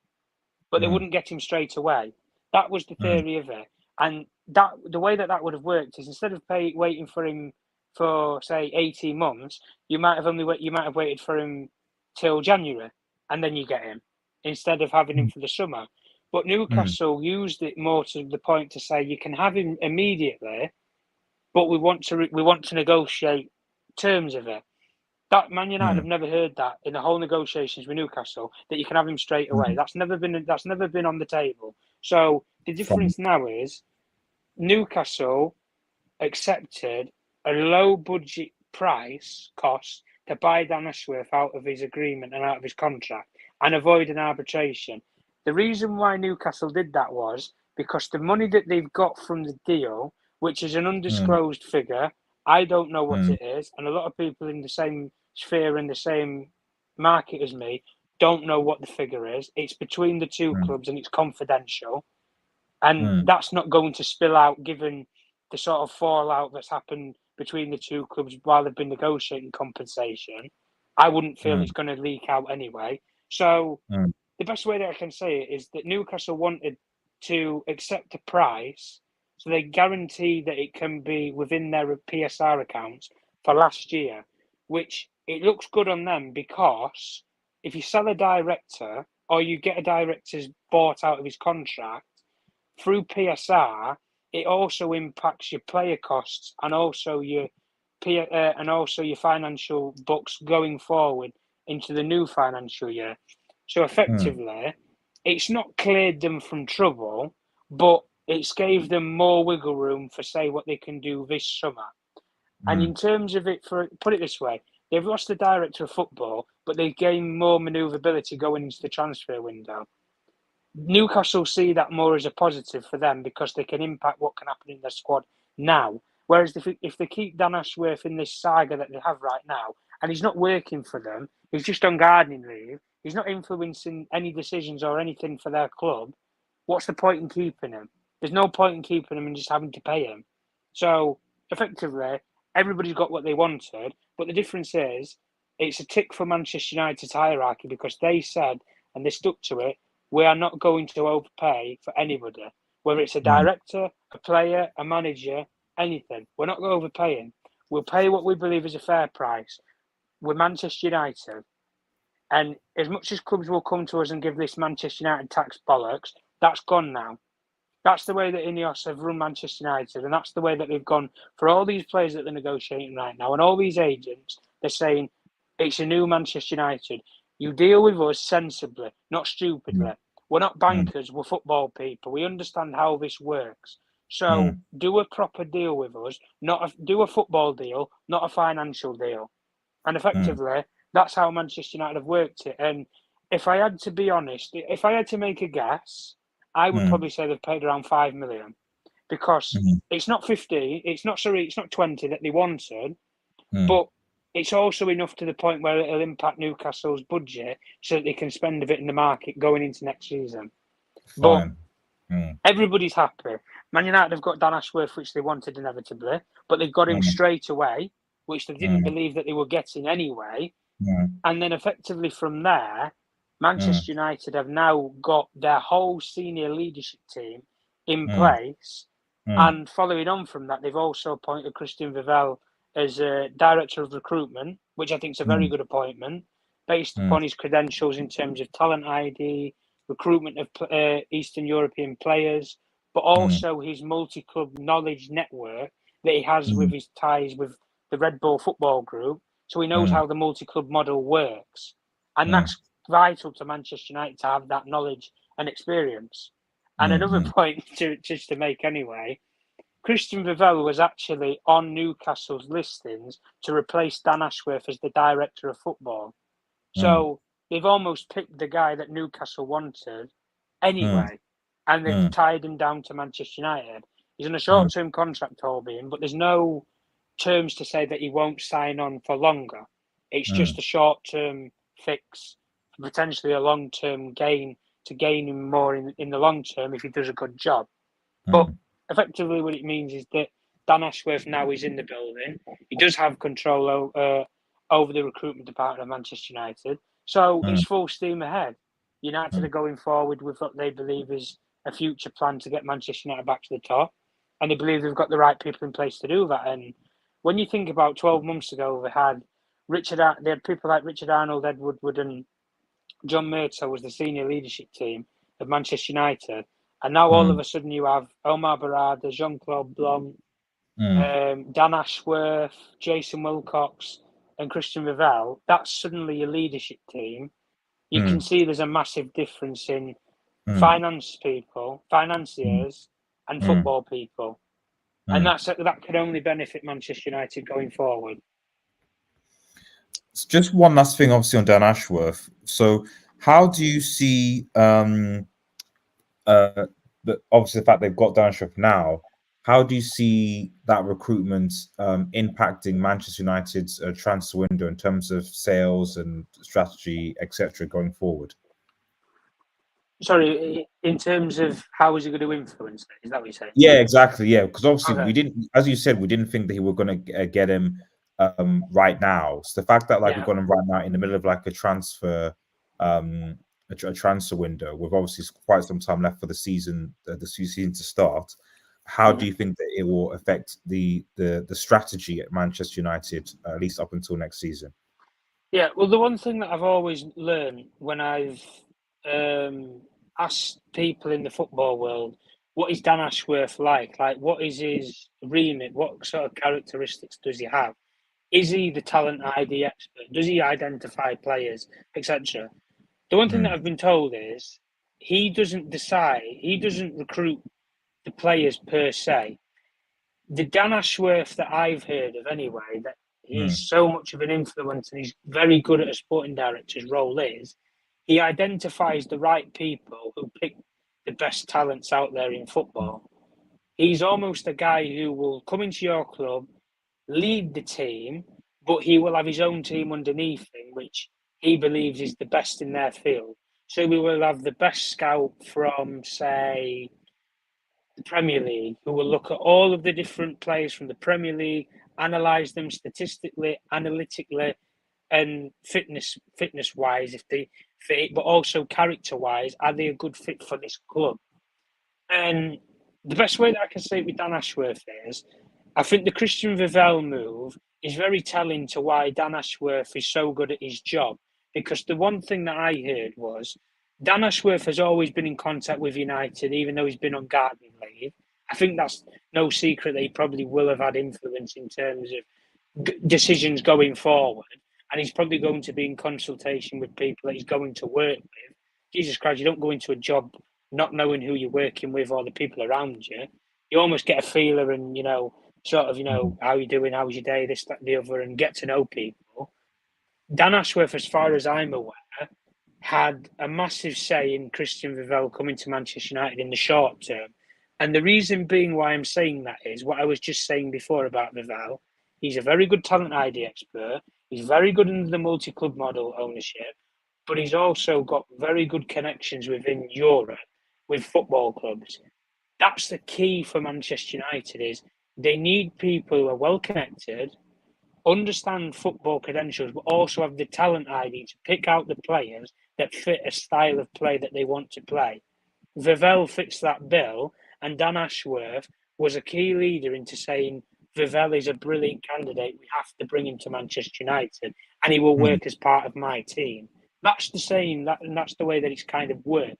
but they mm, wouldn't get him straight away. That was the mm, theory of it. And that the way that would have worked is, instead of waiting for him for, say, 18 months, you might have waited for him till January, and then you get him, instead of having him mm, for the summer. But mm, Newcastle used it more to the point to say you can have him immediately, but we want to negotiate terms of it. That Man United have mm, never heard that in the whole negotiations with Newcastle, that you can have him straight away. mm. That's never been on the table. So the From difference now is Newcastle accepted a low budget price cost to buy Dan Ashworth out of his agreement and out of his contract and avoid an arbitration. The reason why Newcastle did that was because the money that they've got from the deal, which is an mm, undisclosed figure, I don't know what mm, it is, and a lot of people in the same sphere, in the same market as me, don't know what the figure is. It's between the two mm, clubs and it's confidential, and mm, that's not going to spill out, given the sort of fallout that's happened between the two clubs while they've been negotiating compensation. I wouldn't feel mm, it's going to leak out anyway. So mm, the best way that I can say it is that Newcastle wanted to accept a price, so they guarantee that it can be within their PSR accounts for last year, which it looks good on them, because if you sell a director, or you get a director's bought out of his contract through PSR, it also impacts your player costs and also your financial books going forward into the new financial year. So mm, effectively, it's not cleared them from trouble, but it's gave them more wiggle room for, say, what they can do this summer. And in terms of it, put it this way, they've lost the director of football, but they gain more manoeuvrability going into the transfer window. Newcastle see that more as a positive for them because they can impact what can happen in their squad now. Whereas if they keep Dan Ashworth in this saga that they have right now, and he's not working for them, he's just on gardening leave, he's not influencing any decisions or anything for their club, what's the point in keeping him? There's no point in keeping him and just having to pay him. So, effectively, everybody's got what they wanted, but the difference is it's a tick for Manchester United's hierarchy because they said, and they stuck to it, we are not going to overpay for anybody, whether it's a director, a player, a manager, anything. We're not going to overpay him. We'll pay what we believe is a fair price. We're Manchester United. And as much as clubs will come to us and give this Manchester United tax bollocks, that's gone now. That's the way that Ineos have run Manchester United, and that's the way that they've gone for all these players that they're negotiating right now. And all these agents, they're saying, it's a new Manchester United. You deal with us sensibly, not stupidly. We're not bankers, we're football people. We understand how this works. So do a proper deal with us, do a football deal, not a financial deal. And effectively, that's how Manchester United have worked it. And if I had to be honest, if I had to make a guess, I would probably say they've paid around 5 million because it's not 50, it's not 20 that they wanted, but it's also enough to the point where it'll impact Newcastle's budget so that they can spend a bit in the market going into next season. Fine. But everybody's happy. Man United have got Dan Ashworth, which they wanted inevitably, but they've got him straight away, which they didn't believe that they were getting anyway. And then effectively from there, Manchester United have now got their whole senior leadership team in place. And following on from that, they've also appointed Christian Vivel as a director of recruitment, which I think is a very good appointment, based upon his credentials in terms of talent ID, recruitment of Eastern European players, but also his multi-club knowledge network that he has with his ties with the Red Bull Football Group. So he knows how the multi-club model works. And that's vital to Manchester United to have that knowledge and experience. And another point just to make anyway, Christian Vivel was actually on Newcastle's listings to replace Dan Ashworth as the director of football. So they've almost picked the guy that Newcastle wanted anyway, and they've tied him down to Manchester United. He's on a short-term contract, Torbjorn, but there's no terms to say that he won't sign on for longer. It's just a short-term fix, potentially a long-term gain to gain him more in the long term if he does a good job. But effectively what it means is that Dan Ashworth now is in the building. He does have control over the recruitment department of Manchester United. So it's full steam ahead. United are going forward with what they believe is a future plan to get Manchester United back to the top. And they believe they've got the right people in place to do that. And when you think about 12 months ago, they had people like Richard Arnold, Ed Woodward and John Murtaugh was the senior leadership team of Manchester United. And now all of a sudden you have Omar Barada, Jean-Claude Blanc, Dan Ashworth, Jason Wilcox and Christian Vivel. That's suddenly your leadership team. You can see there's a massive difference in financiers and football people. And that can only benefit Manchester United going forward. Just one last thing, obviously, on Dan Ashworth. So how do you see obviously the fact they've got Dan Ashworth now, how do you see that recruitment impacting Manchester United's transfer window in terms of sales and strategy, etc., going forward? Sorry, in terms of how is it going to influence it? Is that what you're saying? Yeah, exactly. Yeah, because obviously we didn't, as you said, we didn't think that he were going to get him right now. So the fact that we've got him right now in the middle of like a transfer window with obviously quite some time left for the season to start. How do you think that it will affect the strategy at Manchester United, at least up until next season? Yeah, well, the one thing that I've always learned when I've asked people in the football world, what is Dan Ashworth like? Like, what is his remit? What sort of characteristics does he have? Is he the talent ID expert? Does he identify players, etc.? The one thing that I've been told is he doesn't recruit the players per se. the Dan Ashworth that I've heard of anyway, that he's so much of an influence and he's very good at a sporting director's role is, he identifies the right people who pick the best talents out there in football. He's almost a guy who will come into your club, lead the team, but he will have his own team underneath him, which he believes is the best in their field. So we will have the best scout from, say, the Premier League, who will look at all of the different players from the Premier League, analyse them statistically, analytically, and fitness wise, if they fit, but also character wise, are they a good fit for this club? And the best way that I can say it with Dan Ashworth is, I think the Christian Vivell move is very telling to why Dan Ashworth is so good at his job. Because the one thing that I heard was Dan Ashworth has always been in contact with United, even though he's been on gardening leave. I think that's no secret that he probably will have had influence in terms of decisions going forward. And he's probably going to be in consultation with people that he's going to work with. Jesus Christ, you don't go into a job not knowing who you're working with or the people around you. You almost get a feeler and, sort of, how you doing, how was your day, this, that, the other, and get to know people. Dan Ashworth, as far as I'm aware, had a massive say in Christian Vivell coming to Manchester United in the short term. And the reason being why I'm saying that is what I was just saying before about Vivell. He's a very good talent ID expert. He's very good in the multi-club model ownership, but he's also got very good connections within Europe with football clubs. That's the key for Manchester United is they need people who are well connected, understand football credentials, but also have the talent ID to pick out the players that fit a style of play that they want to play. Vivell fits that bill, and Dan Ashworth was a key leader into saying Vivell is a brilliant candidate. We have to bring him to Manchester United, and he will work as part of my team. That's the saying, and that's the way that it's kind of worked.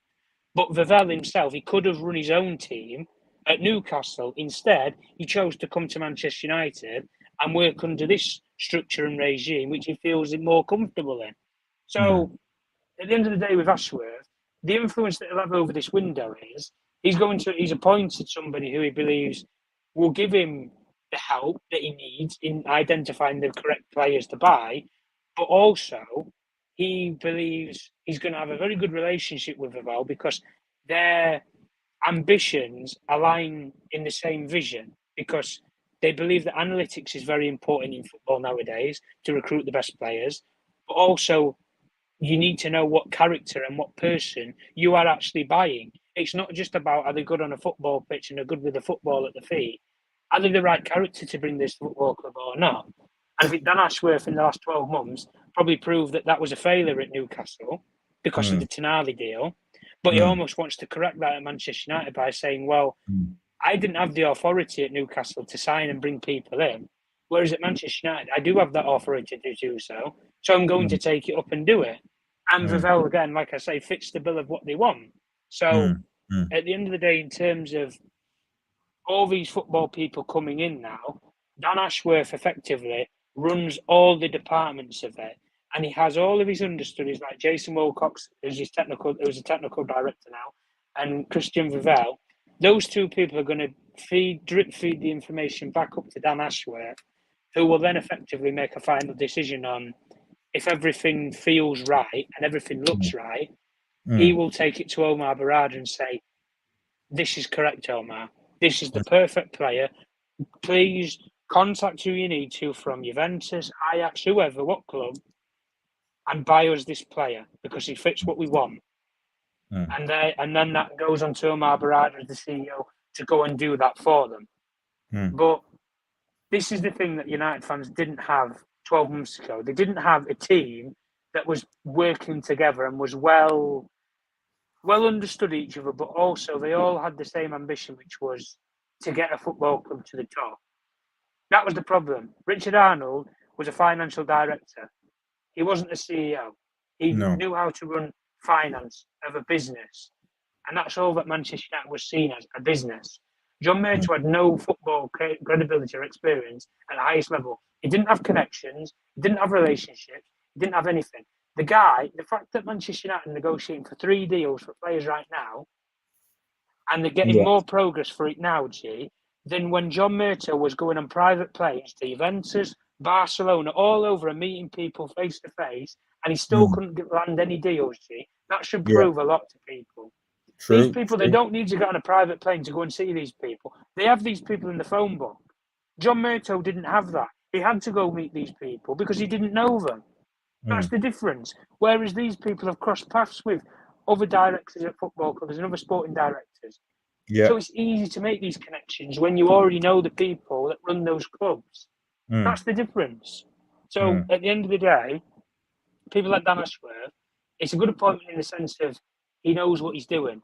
But Vivell himself, he could have run his own team at Newcastle. Instead, he chose to come to Manchester United and work under this structure and regime, which he feels more comfortable in. So, at the end of the day, with Ashworth, the influence that he'll have over this window is he's appointed somebody who he believes will give him the help that he needs in identifying the correct players to buy, but also he believes he's going to have a very good relationship with Vivell because their ambitions align in the same vision, because they believe that analytics is very important in football nowadays to recruit the best players, but also you need to know what character and what person you are actually buying. It's not just about are they good on a football pitch and are good with the football at the feet. Are they the right character to bring this football club or not? And I think Dan Ashworth in the last 12 months probably proved that that was a failure at Newcastle because of the Tonali deal. But he almost wants to correct that at Manchester United by saying, well, I didn't have the authority at Newcastle to sign and bring people in. Whereas at Manchester United, I do have that authority to do so. So I'm going to take it up and do it. And Vivell, again, like I say, fits the bill of what they want. So at the end of the day, in terms of all these football people coming in now, Dan Ashworth effectively runs all the departments of it. And he has all of his understudies, like Jason Wilcox, who's a technical director now, and Christian Vivell. Those two people are going to drip feed the information back up to Dan Ashworth, who will then effectively make a final decision on if everything feels right and everything looks right. He will take it to Omar Barada and say, this is correct, Omar. This is the perfect player. Please contact who you need to from Juventus, Ajax, whoever, what club, and buy us this player because he fits what we want. And then that goes on to Omar Barada as the CEO to go and do that for them. But this is the thing that United fans didn't have 12 months ago. They didn't have a team that was working together and was well understood each other, but also they all had the same ambition, which was to get a football club to the top. That was the problem. Richard Arnold was a financial director. He wasn't a CEO. He knew how to run finance of a business. And that's all that Manchester United was seen as, a business. John Murtough had no football credibility or experience at the highest level. He didn't have connections. He didn't have relationships. He didn't have anything. The fact that Manchester United are negotiating for 3 deals for players right now, and they're getting more progress for it now, G, than when John Murtough was going on private planes to Juventus, Barcelona, all over and meeting people face to face, and he still couldn't land any deals. That should prove a lot to people. These people, they don't need to get on a private plane to go and see these people. They have these people in the phone book. John Murtough didn't have that. He had to go meet these people because he didn't know them. That's the difference. Whereas these people have crossed paths with other directors at football clubs and other sporting directors. Yeah. So it's easy to make these connections when you already know the people that run those clubs. That's the difference. So at the end of the day, people like Dan Ashworth, it's a good appointment in the sense of he knows what he's doing.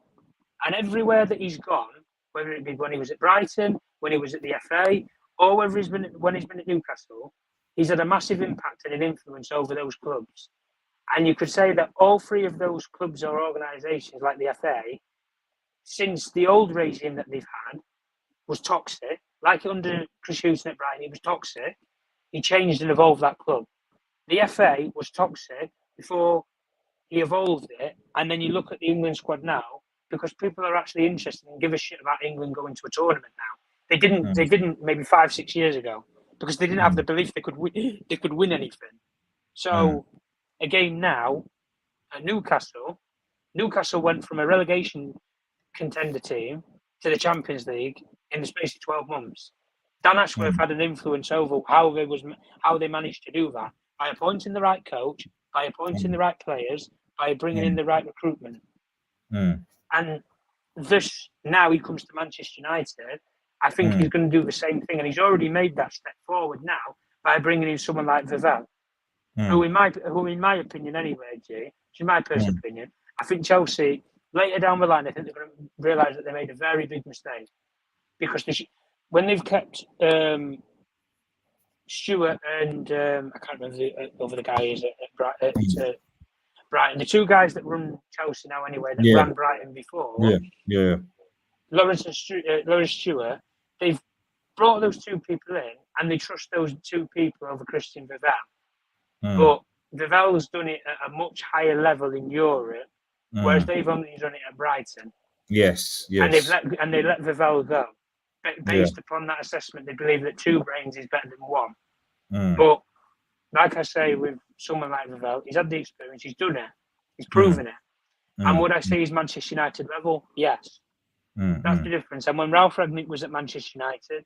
And everywhere that he's gone, whether it be when he was at Brighton, when he was at the FA, or whether when he's been at Newcastle, he's had a massive impact and an influence over those clubs. And you could say that all three of those clubs or organisations, like the FA, since the old regime that they've had was toxic, like under Chris Hughton at Brighton, he was toxic. He changed and evolved that club. The FA was toxic before he evolved it. And then you look at the England squad now, because people are actually interested and give a shit about England going to a tournament now. They didn't maybe 5-6 years ago because they didn't have the belief they could win anything. So again now at Newcastle went from a relegation contender team to the Champions League in the space of 12 months. Dan Ashworth had an influence over how they managed to do that by appointing the right coach, by appointing the right players, by bringing in the right recruitment. And this now he comes to Manchester United. I think he's going to do the same thing, and he's already made that step forward now by bringing in someone like Vivell, who in my opinion, anyway, G, which is my personal opinion, I think Chelsea later down the line, I think they're going to realise that they made a very big mistake because when they've kept Stewart and I can't remember the guy is at Brighton, the two guys that run Chelsea now anyway that ran Brighton before, Lawrence Stewart, they've brought those two people in and they trust those two people over Christian Vivell. But Vivell's done it at a much higher level in Europe, whereas they've only done it at Brighton. Yes. And they let Vivell go. Based upon that assessment, they believe that two brains is better than one. But like I say, with someone like Vivell, he's had the experience, he's done it, he's proven it. And would I say he's Manchester United level? Yes. That's the difference. And when Ralph Rangnick was at Manchester United,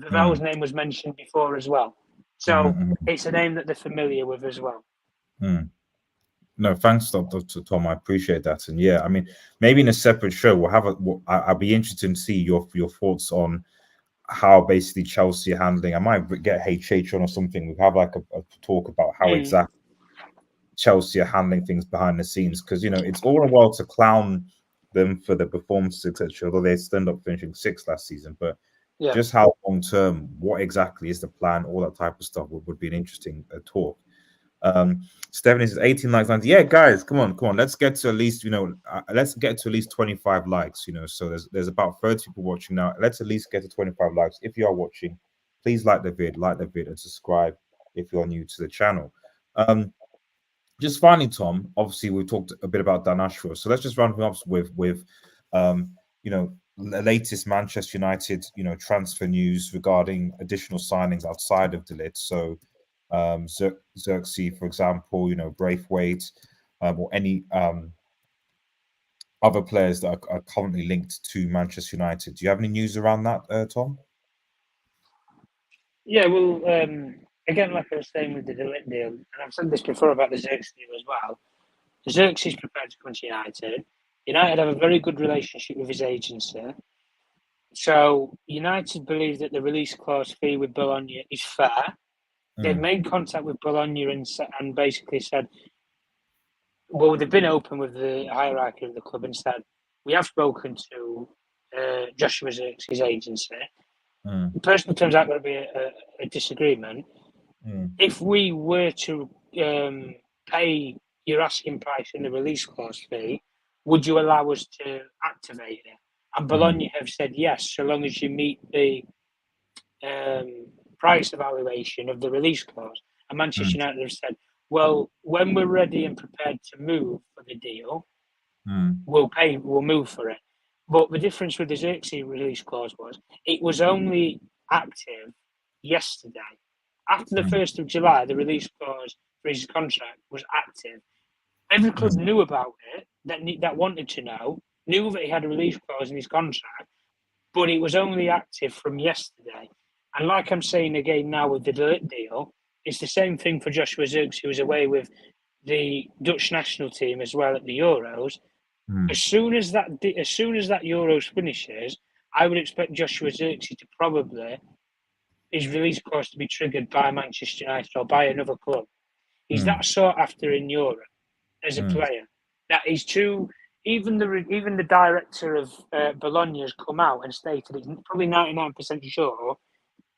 Vivell's name was mentioned before as well. So it's a name that they're familiar with as well. No, thanks, Dr. Tom. I appreciate that. And yeah, I mean, maybe in a separate show, we'll have I'll be interested to see your thoughts on how basically Chelsea are handling. I might get HH on or something. We'll have like a talk about how exactly Chelsea are handling things behind the scenes, because it's all in well to clown them for the performances, etc. Although they still end up finishing 6th last season, but just how long term, what exactly is the plan, all that type of stuff would be an interesting talk. Stephanie says 18 likes, 90. Yeah, guys, come on, let's get to at least let's get to at least 25 likes. So there's about 30 people watching now. Let's at least get to 25 likes. If you are watching, please like the vid, and subscribe if you're new to the channel. Just finally, Tom, obviously we talked a bit about Dan Ashworth, so let's just run up with the latest Manchester United transfer news regarding additional signings outside of Ligt. So Xerxes, for example, Braithwaite, or any other players that are currently linked to Manchester United. Do you have any news around that, Tom? Yeah, well, again, like I was saying with the Ligt deal, and I've said this before about the Xerxes deal as well. Xerxes is prepared to come to United. United have a very good relationship with his agency. So United believe that the release clause fee with Bologna is fair. They've made contact with Bologna and basically said, well, they've been open with the hierarchy of the club and said, we have spoken to Joshua Xerxes' agency. The personal terms aren't going to be a disagreement. If we were to pay your asking price in the release clause fee, would you allow us to activate it? And Bologna have said yes, so long as you meet the price evaluation of the release clause. And Manchester United have said, well, when we're ready and prepared to move for the deal, we'll move for it. But the difference with the Xerxes release clause was it was only active yesterday. After the 1st of July, the release clause for his contract was active. Every club knew about it, that wanted to know, knew that he had a release clause in his contract, but it was only active from yesterday. And like I'm saying again now with the Ligt deal, it's the same thing for Joshua Zirkzee, who was away with the Dutch national team as well at the Euros. As soon as that Euros finishes, I would expect Joshua Zirkzee to probably his release clause to be triggered by Manchester United or by another club. He's that sought after in Europe as a player. That is too. Even the director of Bologna has come out and stated he's probably 99% sure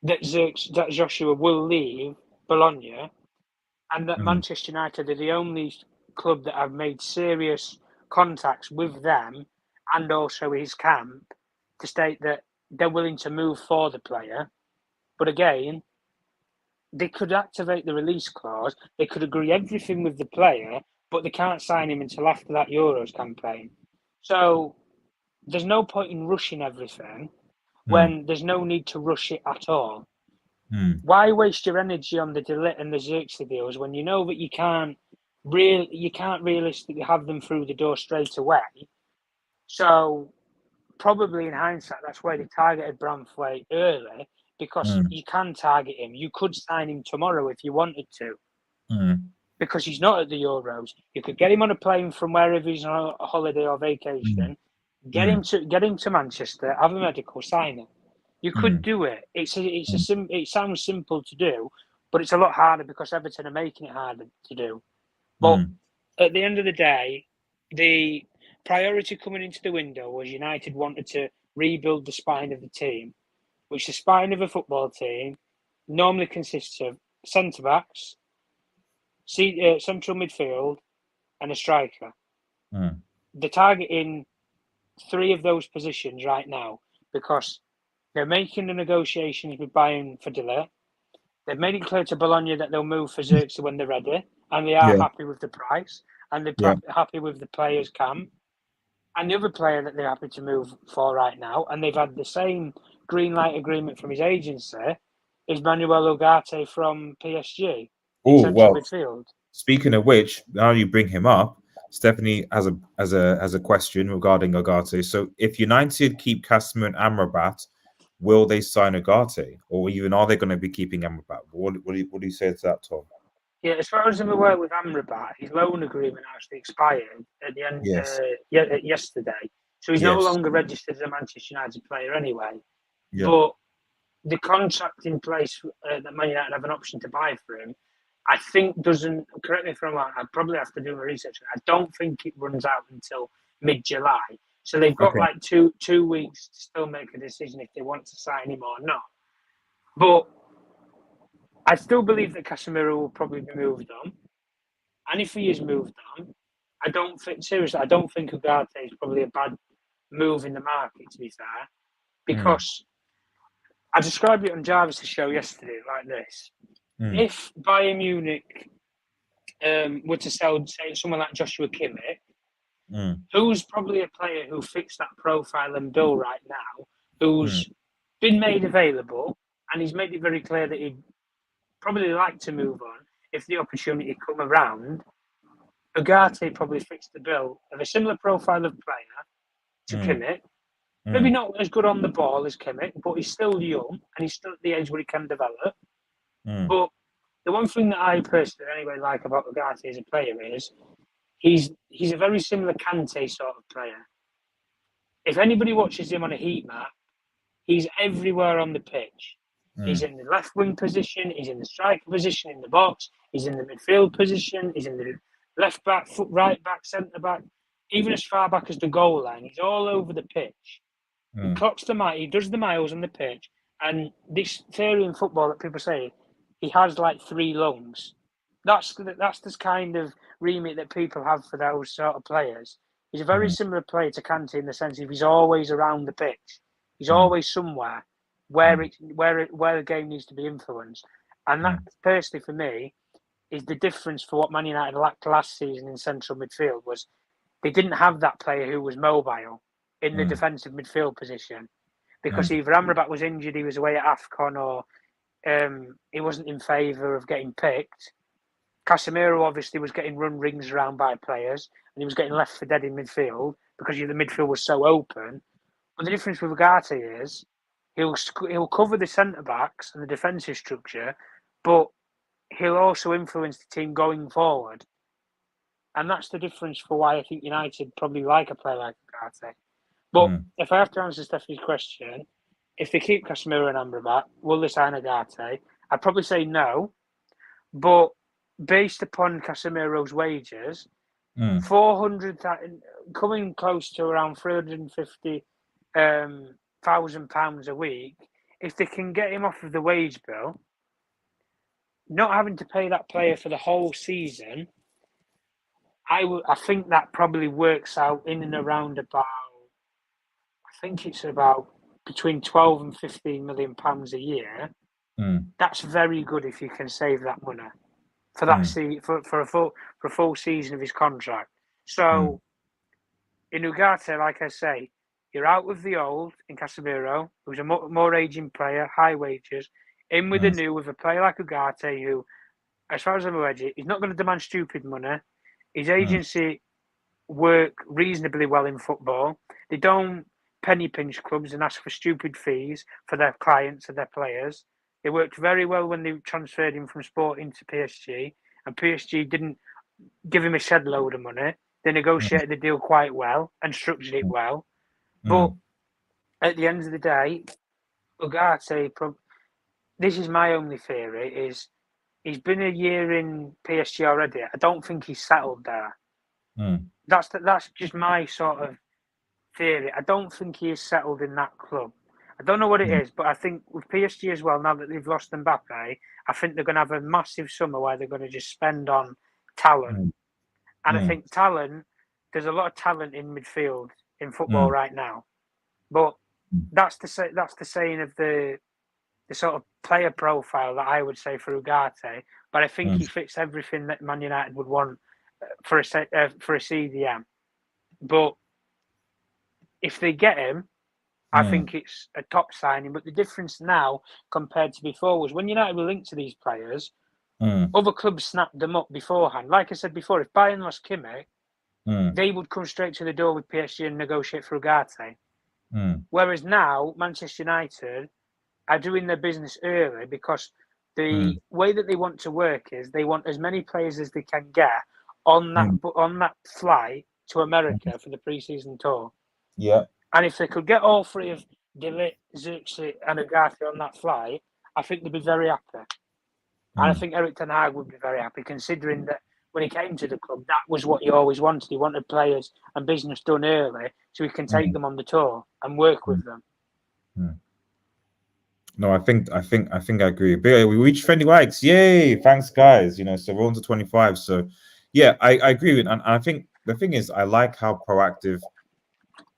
that Joshua will leave Bologna, and that Manchester United are the only club that have made serious contacts with them and also his camp to state that they're willing to move for the player. But again, they could activate the release clause, they could agree everything with the player, but they can't sign him until after that Euros campaign. So there's no point in rushing everything when there's no need to rush it at all. Why waste your energy on the Ligt and the Xerxes deals when you know that you can't realistically have them through the door straight away? So probably in hindsight, that's why they targeted Branthwaite early, because you can target him. You could sign him tomorrow if you wanted to, because he's not at the Euros. You could get him on a plane from wherever he's on a holiday or vacation, get him to Manchester, have a medical, sign him. You could do it. It sounds simple to do, but it's a lot harder because Everton are making it harder to do. But at the end of the day, the priority coming into the window was United wanted to rebuild the spine of the team, which the spine of a football team normally consists of centre-backs, central midfield, and a striker. They're targeting 3 of those positions right now because they're making the negotiations with Bayern for Ligt. They've made it clear to Bologna that they'll move for Xerxes when they're ready, and they are happy with the price, and they're happy with the players' camp. And the other player that they're happy to move for right now, and they've had the same green light agreement from his agency, is Manuel Ugarte from PSG in central midfield. Speaking of which, now you bring him up, Stephanie has a question regarding Ugarte. So if United keep Casemiro and Amrabat, will they sign Ugarte, or even are they going to be keeping Amrabat? What do you say to that, Tom? Yeah, as far as I'm aware with Amrabat, his loan agreement actually expired at the end yesterday. So he's no longer registered as a Manchester United player anyway. Yeah. But the contract in place that Man United have an option to buy for him, I think doesn't, correct me if I'm wrong, I'd probably have to do my research. I don't think it runs out until mid-July. So they've got like two weeks to still make a decision if they want to sign him or not. But I still believe that Casemiro will probably be moved on. And if he is moved on, I don't think Ugarte is probably a bad move in the market, to be fair. Because I described it on Jarvis' show yesterday like this. If Bayern Munich were to sell, say, someone like Joshua Kimmich, who's probably a player who fits that profile and bill right now, who's been made available, and he's made it very clear that he'd probably like to move on if the opportunity come around. Ugarte probably fits the bill of a similar profile of player to Kimmich. Maybe not as good on the ball as Kimmich, but he's still young and he's still at the age where he can develop. But the one thing that I personally anyway like about Ugarte as a player is he's a very similar Kante sort of player. If anybody watches him on a heat map, he's everywhere on the pitch. He's in the left wing position, he's in the striker position in the box, he's in the midfield position, he's in the left back, right back, centre back, even as far back as the goal line. He's all over the pitch. He clocks the mile, he does the miles on the pitch, and this theory in football that people say he has like 3 lungs. That's this kind of remit that people have for those sort of players. He's a very similar player to Kante in the sense of he's always around the pitch. He's always somewhere where the game needs to be influenced. And that, personally for me, is the difference for what Man United lacked last season in central midfield was they didn't have that player who was mobile. in the defensive midfield position, because either Amrabat was injured, he was away at AFCON, or he wasn't in favour of getting picked. Casemiro obviously was getting run rings around by players, and he was getting left for dead in midfield because the midfield was so open. But the difference with Ugarte is he'll cover the centre backs and the defensive structure, but he'll also influence the team going forward. And that's the difference for why I think United probably like a player like Ugarte. But if I have to answer Stephanie's question, if they keep Casemiro and Amrabat, will they sign Ugarte? I'd probably say no. But based upon Casemiro's wages, 400,000, coming close to around £350,000 a week, if they can get him off of the wage bill, not having to pay that player for the whole season, I think that probably works out in and around about, I think it's about between 12 and 15 million pounds a year. That's very good if you can save that money for that for a full season of his contract. So in Ugarte, like I say, you're out with the old in Casemiro, who's a more aging player, high wages, in with the new, with a player like Ugarte, who, as far as I'm aware, he's not going to demand stupid money. His agency work reasonably well in football. They don't penny pinch clubs and ask for stupid fees for their clients and their players. They worked very well when they transferred him from Sporting to PSG, and PSG didn't give him a shed load of money. They negotiated the deal quite well and structured it well. But at the end of the day, Ugarte, this is my only theory, is he's been a year in PSG already. I don't think he's settled there. That's just my sort of theory. I don't think he is settled in that club. I don't know what it is, but I think with PSG as well, now that they've lost Mbappe, I think they're going to have a massive summer where they're going to just spend on talent. And I think there's a lot of talent in midfield in football right now. But that's the saying of the sort of player profile that I would say for Ugarte. But I think he fits everything that Man United would want for a CDM. But if they get him, I think it's a top signing. But the difference now compared to before was when United were linked to these players, other clubs snapped them up beforehand. Like I said before, if Bayern lost Kimmich, they would come straight to the door with PSG and negotiate for Ugarte. Whereas now, Manchester United are doing their business early because the way that they want to work is they want as many players as they can get on that flight to America for the pre-season tour. Yeah. And if they could get all three of De Ligt, Zirkzee and Ugarte on that flight, I think they'd be very happy. And I think Erik ten Hag would be very happy, considering that when he came to the club, that was what he always wanted. He wanted players and business done early so he can take them on the tour and work with them. No, I think I agree. But yeah, we reached 20 likes. Yay! Thanks, guys. So we're on to 25. So yeah, I agree with, and I think the thing is, I like how proactive,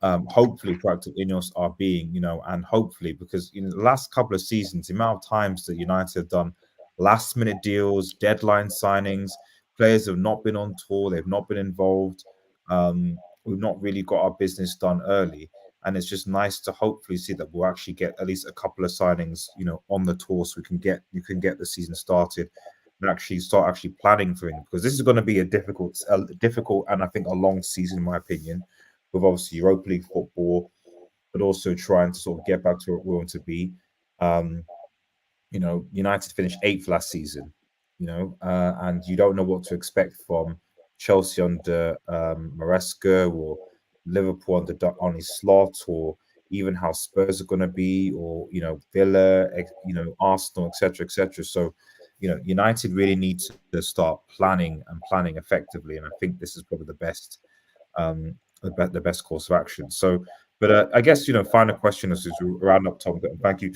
hopefully proactive Ineos are being, and hopefully, because in the last couple of seasons, the amount of times that United have done last minute deals, deadline signings, players have not been on tour, they've not been involved. We've not really got our business done early. And it's just nice to hopefully see that we'll actually get at least a couple of signings, on the tour, so you can get the season started and actually start planning for it. Because this is going to be a difficult and I think a long season, in my opinion, with obviously Europa League football, but also trying to sort of get back to where we want to be. United finished 8th last season, and you don't know what to expect from Chelsea under Maresca, or Liverpool under Arne Slot, or even how Spurs are going to be, or Villa, Arsenal, etc. So United really need to start planning effectively, and I think this is probably the best course of action. So, but I guess final question as we round up, Tom. Thank you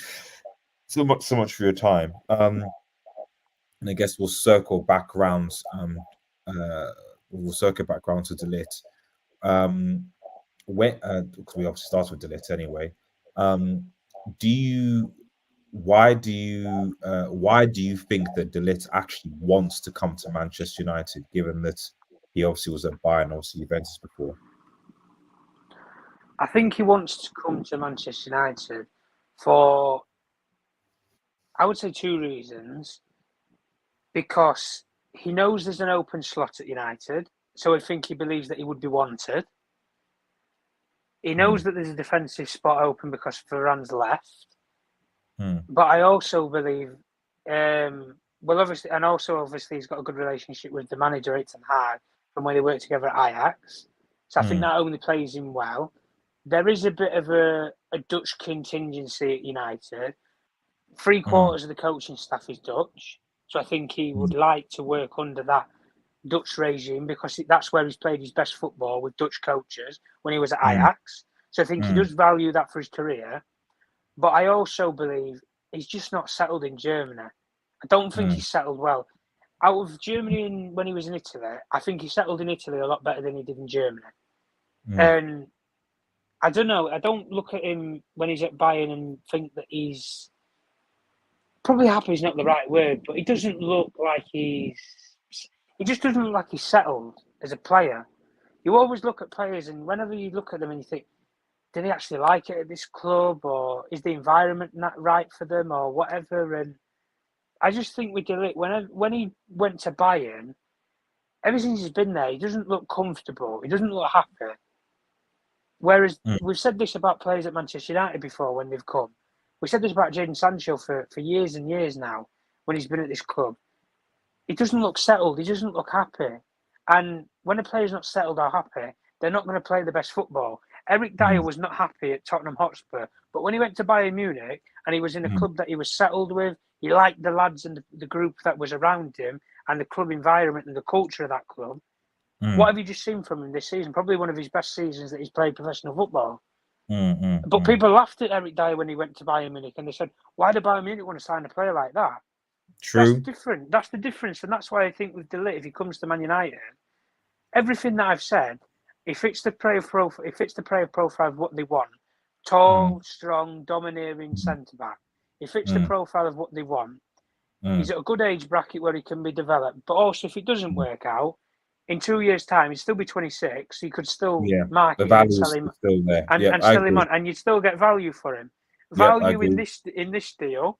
so much for your time. And I guess we'll circle back around. We'll circle back around to De Ligt. Because we obviously started with De Ligt anyway. Why do you think that De Ligt actually wants to come to Manchester United, given that he obviously was at Bayern, obviously Juventus before? I think he wants to come to Manchester United for, I would say, 2 reasons. Because he knows there's an open slot at United, so I think he believes that he would be wanted. He knows that there's a defensive spot open because Varane's left. But I also believe, obviously he's got a good relationship with the manager, Ten Hag, from when they worked together at Ajax. So I think that only plays him well. There is a bit of a Dutch contingency at United. 3/4 of the coaching staff is Dutch. So I think he would like to work under that Dutch regime because that's where he's played his best football with Dutch coaches when he was at Ajax. So I think he does value that for his career. But I also believe he's just not settled in Germany. I don't think he's settled well. Out of Germany and when he was in Italy, I think he settled in Italy a lot better than he did in Germany. And I don't know. I don't look at him when he's at Bayern and think that he's... Probably happy is not the right word, but he doesn't look like he just doesn't look like he's settled as a player. You always look at players, and whenever you look at them and you think, did he actually like it at this club, or is the environment not right for them, or whatever? And I just think with De Ligt, when he went to Bayern, ever since he's been there, he doesn't look comfortable. He doesn't look happy. Whereas we've said this about players at Manchester United before when they've come. We said this about Jadon Sancho for years and years now when he's been at this club. He doesn't look settled. He doesn't look happy. And when a player's not settled or happy, they're not going to play the best football. Eric Dyer was not happy at Tottenham Hotspur, but when he went to Bayern Munich and he was in a club that he was settled with, he liked the lads and the group that was around him and the club environment and the culture of that club. What have you just seen from him this season? Probably one of his best seasons that he's played professional football. But people laughed at Eric Dyer when he went to Bayern Munich and they said, why did Bayern Munich want to sign a player like that? True. That's different. That's the difference. And that's why I think with De Ligt, if he comes to Man United, everything that I've said, he fits the player profile of what they want. Tall, strong, domineering centre-back. He fits the profile of what they want. He's at a good age bracket where he can be developed. But also, if it doesn't work out, in 2 years' time, he'd still be 26. He could still market him and sell him still there. and sell him on, and you'd still get value for him. Value in this deal,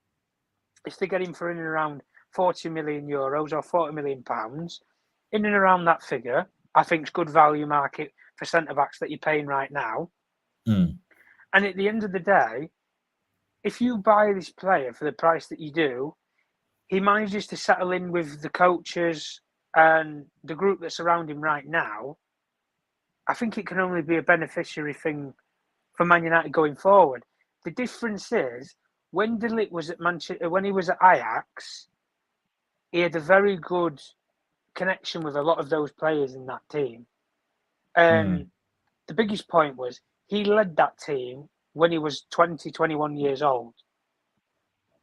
if they get him for in and around 40 million euros or 40 million pounds, in and around that figure, I think it's good value market for centre backs that you're paying right now. And at the end of the day, if you buy this player for the price that you do, he manages to settle in with the coaches and the group that's around him right now. I think it can only be a beneficiary thing for Man United going forward. The difference is when De Ligt was at Manchester, when he was at Ajax, he had a very good connection with a lot of those players in that team. And the biggest point was he led that team when he was 20, 21 years old.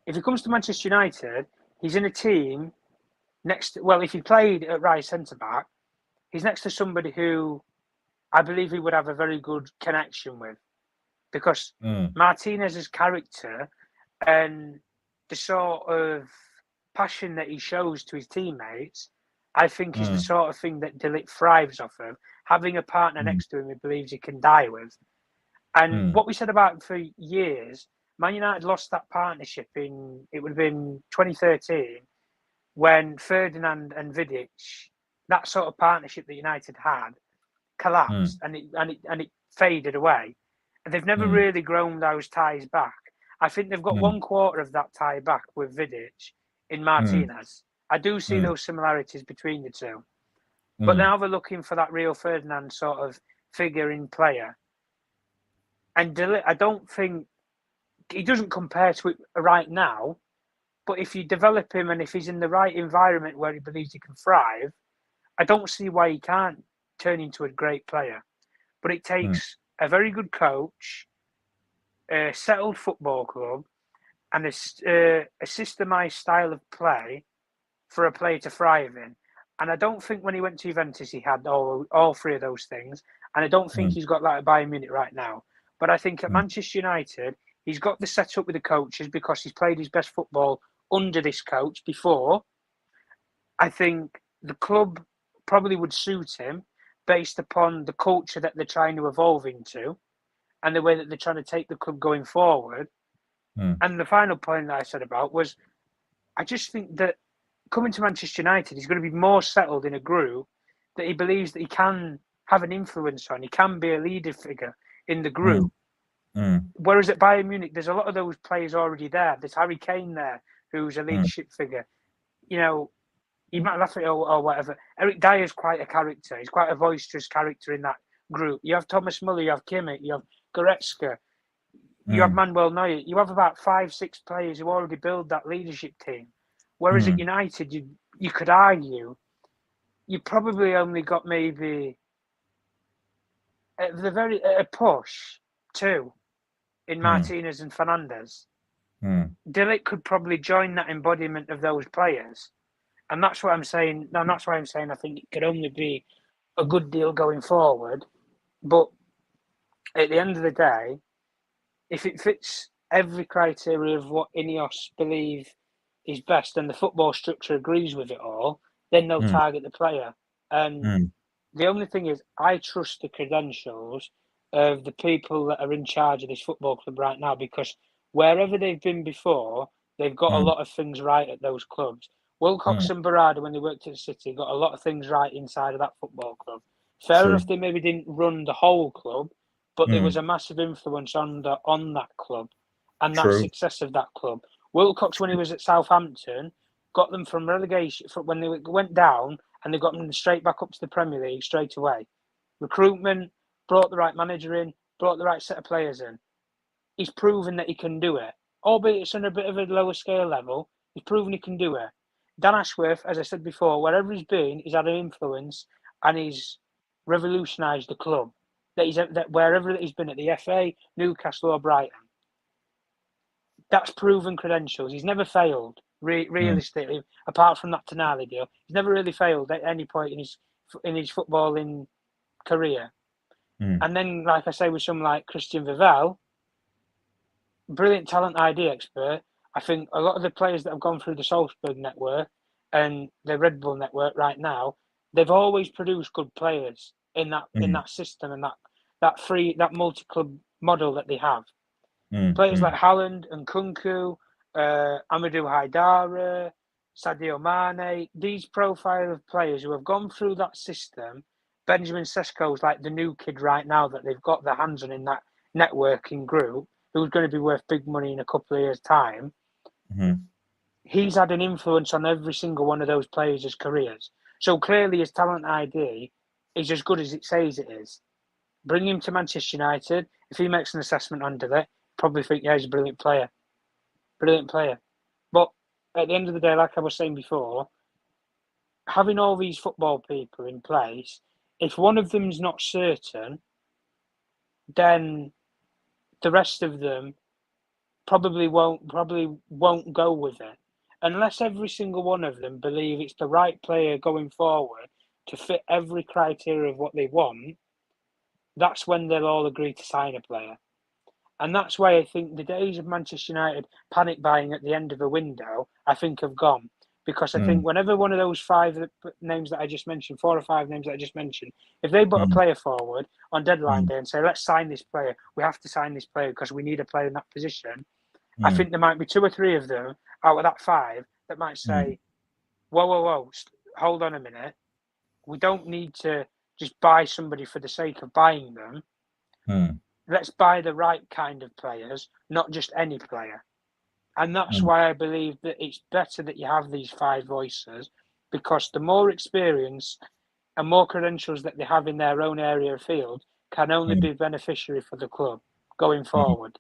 If he comes to Manchester United, he's in a team if he played at right centre-back, he's next to somebody who I believe he would have a very good connection with. Because Martinez's character and the sort of passion that he shows to his teammates, I think is the sort of thing that De Ligt thrives off of. Having a partner next to him he believes he can die with. And what we said about for years, Man United lost that partnership it would have been 2013, when Ferdinand and Vidic, that sort of partnership that United had, collapsed and it faded away. And they've never really grown those ties back. I think they've got 1/4 of that tie back with Vidic in Martinez. I do see those similarities between the two. But now they're looking for that Rio Ferdinand sort of figure in player. And De Ligt, I don't think he doesn't compare to it right now. But if you develop him and if he's in the right environment where he believes he can thrive, I don't see why he can't turn into a great player. But it takes a very good coach, a settled football club, and a systemised style of play for a player to thrive in. And I don't think when he went to Juventus he had all three of those things. And I don't think he's got that at Bayern Munich right now. But I think at Manchester United, he's got the setup with the coaches because he's played his best football under this coach before. I think the club probably would suit him based upon the culture that they're trying to evolve into. and the way that they're trying to take the club going forward. And the final point that I said about was, I just think that coming to Manchester United, he's going to be more settled in a group that he believes that he can have an influence on. He can be a leader figure in the group. Whereas at Bayern Munich, there's a lot of those players already there. There's Harry Kane there, who's a leadership figure. You know, you might laugh at it or whatever. Eric Dyer's quite a character. He's quite a boisterous character in that group. You have Thomas Muller, you have Kimmich, you have Goretzka, you have Manuel Neuer. You have about 5-6 players who already build that leadership team. Whereas at United, you could argue you probably only got maybe a push 2 in Martinez and Fernandes. Ligt could probably join that embodiment of those players. And that's what I'm saying. And that's why I'm saying I think it could only be a good deal going forward. But at the end of the day, if it fits every criteria of what Ineos believe is best and the football structure agrees with it all, then they'll target the player. And the only thing is, I trust the credentials of the people that are in charge of this football club right now, because wherever they've been before, they've got a lot of things right at those clubs. Wilcox and Barada, when they worked at the City, got a lot of things right inside of that football club. Fair enough, they maybe didn't run the whole club, but there was a massive influence on that club and that success of that club. Wilcox, when he was at Southampton, got them from relegation when they went down, and they got them straight back up to the Premier League straight away. Recruitment, brought the right manager in, brought the right set of players in. He's proven that he can do it. Albeit it's on a bit of a lower scale level, he's proven he can do it. Dan Ashworth, as I said before, wherever he's been, he's had an influence and he's revolutionised the club. That wherever he's been, at the FA, Newcastle or Brighton, that's proven credentials. He's never failed, realistically, apart from that Tonali deal. He's never really failed at any point in his footballing career. And then, like I say, with someone like Christian Vivel, brilliant talent ID expert. I think a lot of the players that have gone through the Salzburg network and the Red Bull network right now, they've always produced good players in that system and that multi-club model that they have. Players like Haaland and Kunku, Amadou Haidara, Sadio Mane, these profile of players who have gone through that system. Benjamin Sesko's like the new kid right now that they've got their hands on in that networking group, who's going to be worth big money in a couple of years' time. He's had an influence on every single one of those players' careers. So clearly his talent ID is as good as it says it is. Bring him to Manchester United. If he makes an assessment under it, probably think, yeah, he's a brilliant player. Brilliant player. But at the end of the day, like I was saying before, having all these football people in place, if one of them's not certain, then the rest of them probably won't go with it. Unless every single one of them believe it's the right player going forward to fit every criteria of what they want, that's when they'll all agree to sign a player. And that's why I think the days of Manchester United panic buying at the end of a window, I think, have gone. Because I think whenever one of those 5 names that I just mentioned, 4 or 5 names that I just mentioned, if they put a player forward on deadline day and say, let's sign this player, we have to sign this player because we need a player in that position, I think there might be 2 or 3 of them out of that 5 that might say, whoa, hold on a minute. We don't need to just buy somebody for the sake of buying them. Let's buy the right kind of players, not just any player. And that's why I believe that it's better that you have these 5 voices, because the more experience and more credentials that they have in their own area of field can only be beneficiary for the club going forward.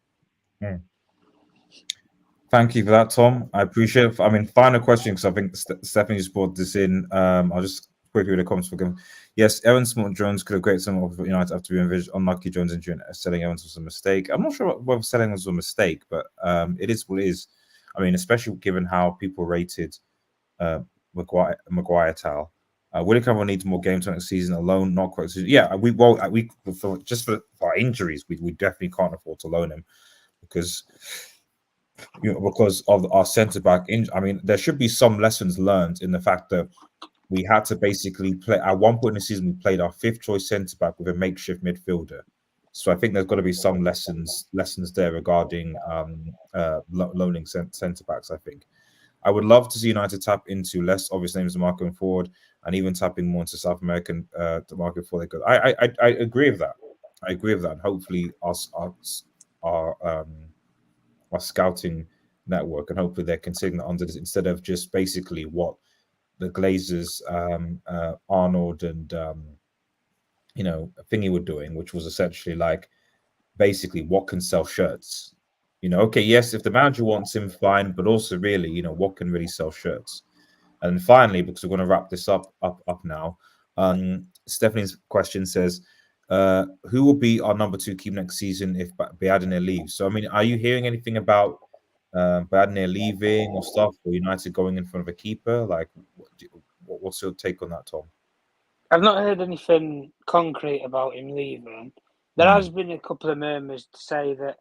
Thank you for that, Tom. I appreciate it. I mean, final question, because I think Stephanie just brought this in. I'll just quickly read the comments for him. Yes, Evan Smith-Jones could have created some of United after being unlucky. Jones injury and selling Evans was a mistake. I'm not sure whether selling was a mistake, but it is what it is. I mean, especially given how people rated Maguire Tal. Willie Campbell needs more game time next season alone. Not quite. Yeah, we just for our injuries, we definitely can't afford to loan him because of our centre back. I mean, there should be some lessons learned in the fact that we had to basically play at one point in the season. We played our 5th choice centre back with a makeshift midfielder. So I think there's got to be some lessons there regarding loaning centre backs. I think I would love to see United tap into less obvious names to market going forward, and even tapping more into South American to market before they could. I agree with that. I agree with that. And hopefully, our scouting network, and hopefully they're considering that under this instead of just basically what the Glazers, Arnold, and Thingy were doing, which was essentially like basically what can sell shirts. Okay, yes, if the manager wants him, fine, but also really, what can really sell shirts? And finally, because we're going to wrap this up now, Stephanie's question says, who will be our number 2 keep next season if Bayern leaves? So, I mean, are you hearing anything about Bayern leaving or stuff, or United going in front of a keeper? Like, what's your take on that, Tom? I've not heard anything concrete about him leaving. There has been a couple of murmurs to say that,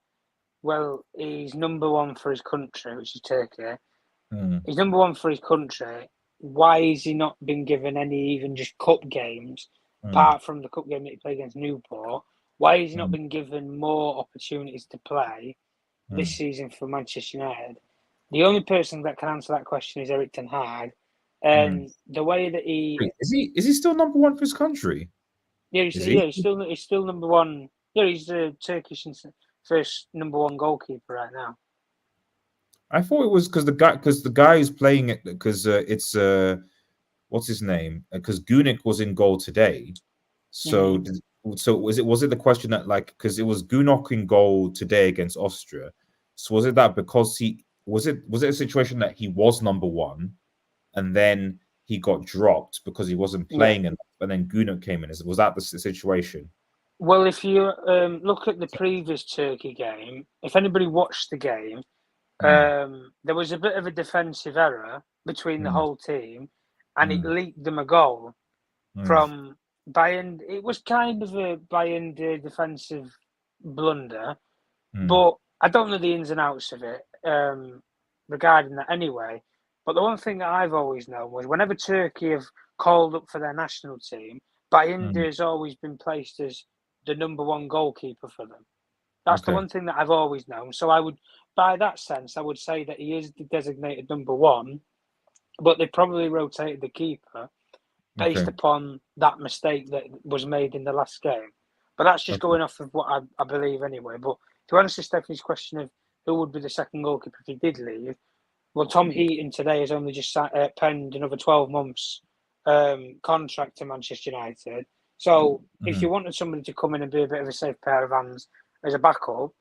well, he's number 1 for his country, which is Turkey. He's number 1 for his country. Why has he not been given any even just cup games, apart from the cup game that he played against Newport? Why has he not been given more opportunities to play this season for Manchester United? The only person that can answer that question is Erik ten Hag. And the way that is he still number 1 for his country? Yeah, he's still number 1. Yeah, he's the Turkish first number 1 goalkeeper right now. I thought it was because the guy who's playing it, because it's what's his name? Because Gunic was in goal today. So was it the question that, like, because it was Gunok in goal today against Austria? So was it that because was it a situation that he was number 1 and then he got dropped because he wasn't playing enough, and then Gunok came in? Was that the situation? Well, if you look at the previous Turkey game, if anybody watched the game, there was a bit of a defensive error between the whole team, and it leaked them a goal from Bayern. It was kind of a Bayern defensive blunder, but I don't know the ins and outs of it regarding that anyway. But the one thing that I've always known was whenever Turkey have called up for their national team, Bayern has always been placed as the number 1 goalkeeper for them. That's the one thing that I've always known. So I would, by that sense, I would say that he is the designated number 1, but they probably rotated the keeper based upon that mistake that was made in the last game. But that's just going off of what I believe anyway. But to answer Stephanie's question of who would be the second goalkeeper if he did leave, well, Tom Heaton today has only just penned another 12 months contract to Manchester United. So if you wanted somebody to come in and be a bit of a safe pair of hands as a backup,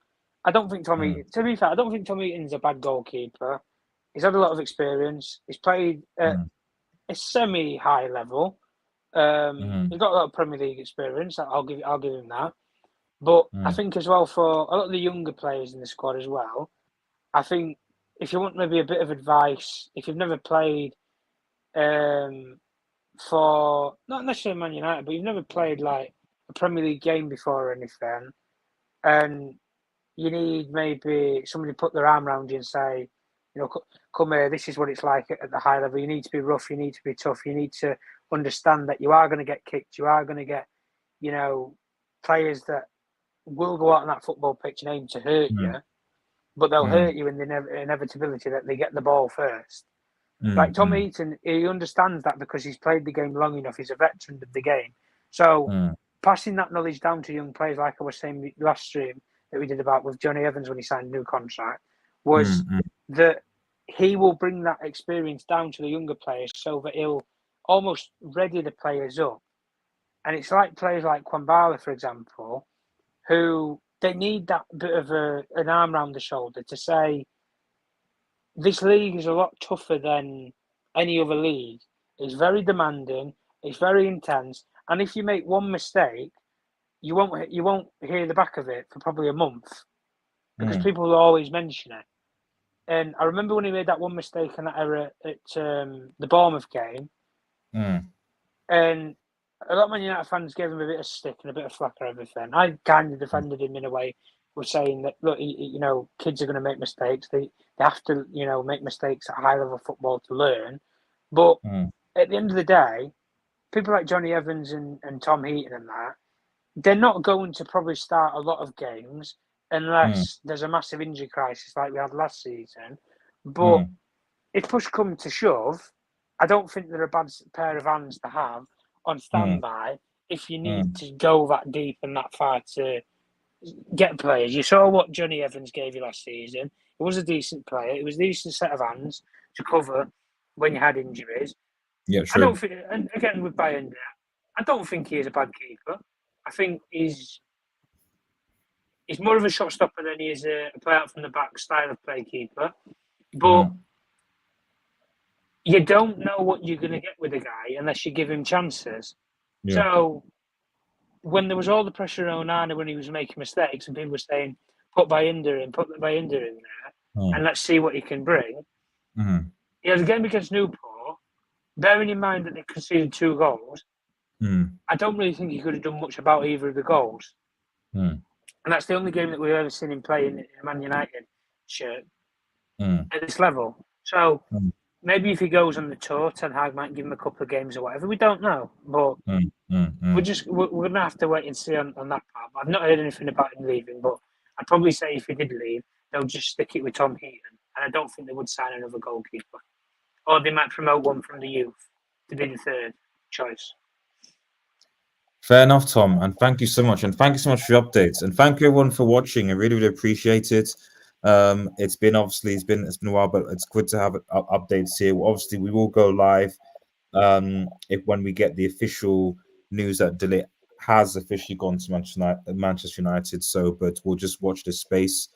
I don't think to be fair, I don't think Tom Heaton's a bad goalkeeper. He's had a lot of experience. He's played at a semi-high level. He's got a lot of Premier League experience. I'll give him that. But I think as well for a lot of the younger players in the squad as well, I think if you want maybe a bit of advice, if you've never played for not necessarily Man United, but you've never played like a Premier League game before or anything, and you need maybe somebody to put their arm around you and say, come here, this is what it's like at the high level. You need to be rough, you need to be tough, you need to understand that you are going to get kicked, you are going to get, players that will go out on that football pitch and aim to hurt you, but they'll hurt you in the inevitability that they get the ball first. Like Tom Heaton, he understands that because he's played the game long enough. He's a veteran of the game. So passing that knowledge down to young players, like I was saying last stream that we did about with Johnny Evans when he signed a new contract, was that he will bring that experience down to the younger players so that he'll almost ready the players up. And it's like players like Kwambala, for example, who they need that bit of an arm around the shoulder to say, this league is a lot tougher than any other league. It's very demanding. It's very intense. And if you make one mistake, you won't hear the back of it for probably a month because people will always mention it. And I remember when he made that one mistake and that error at the Bournemouth game, and a lot of Man United fans gave him a bit of stick and a bit of flack and everything. I kind of defended him in a way, was saying that, look, kids are going to make mistakes. They have to, make mistakes at high level football to learn. But at the end of the day, people like Johnny Evans and Tom Heaton and that, they're not going to probably start a lot of games unless there's a massive injury crisis like we had last season. But if push comes to shove, I don't think they're a bad pair of hands to have on standby if you need to go that deep and that far to get players. You saw what Johnny Evans gave you last season. He was a decent player. It was a decent set of hands to cover when you had injuries. Yeah, I true. don't think, and again with Bayern, I don't think he is a bad keeper. I think he's more of a shot stopper than he is a play out from the back style of play keeper. But you don't know what you're going to get with a guy unless you give him chances. Yeah. So when there was all the pressure on Onana when he was making mistakes, and people were saying, put Bayern in there, and let's see what he can bring. He has a game against Newport, bearing in mind that they conceded 2 goals. I don't really think he could have done much about either of the goals. And that's the only game that we've ever seen him play in a Man United shirt at this level. So maybe if he goes on the tour, Ten Hag might give him a couple of games or whatever. We don't know. But we're going to have to wait and see on that part. I've not heard anything about him leaving, but I'd probably say if he did leave, they'll just stick it with Tom Heaton. And I don't think they would sign another goalkeeper. Or they might promote one from the youth to be the third choice. Fair enough, Tom. And thank you so much. And thank you so much for your updates. And thank you everyone for watching. I really, really appreciate it. It's been a while, but it's good to have updates here. Obviously, we will go live when we get the official news that De Ligt has officially gone to Manchester United. So, but we'll just watch this space.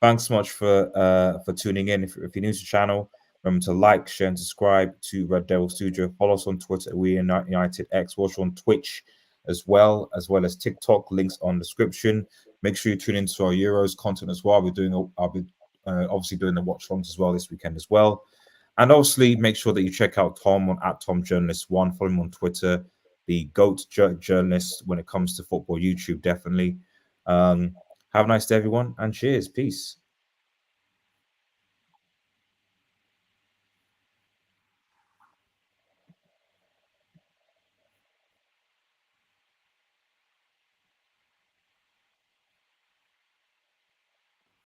Thanks so much for tuning in. If you're new to the channel, remember to like, share, and subscribe to Red Devil Studio. Follow us on Twitter, We Are United X. Watch on Twitch as well as TikTok. Links on description. Make sure you tune into our Euros content as well. I'll be obviously doing the watch longs as well this weekend as well. And obviously, make sure that you check out Tom on @TomJournalist1. Follow him on Twitter, the GOAT journalist when it comes to football YouTube, definitely. Have a nice day, everyone, and cheers. Peace.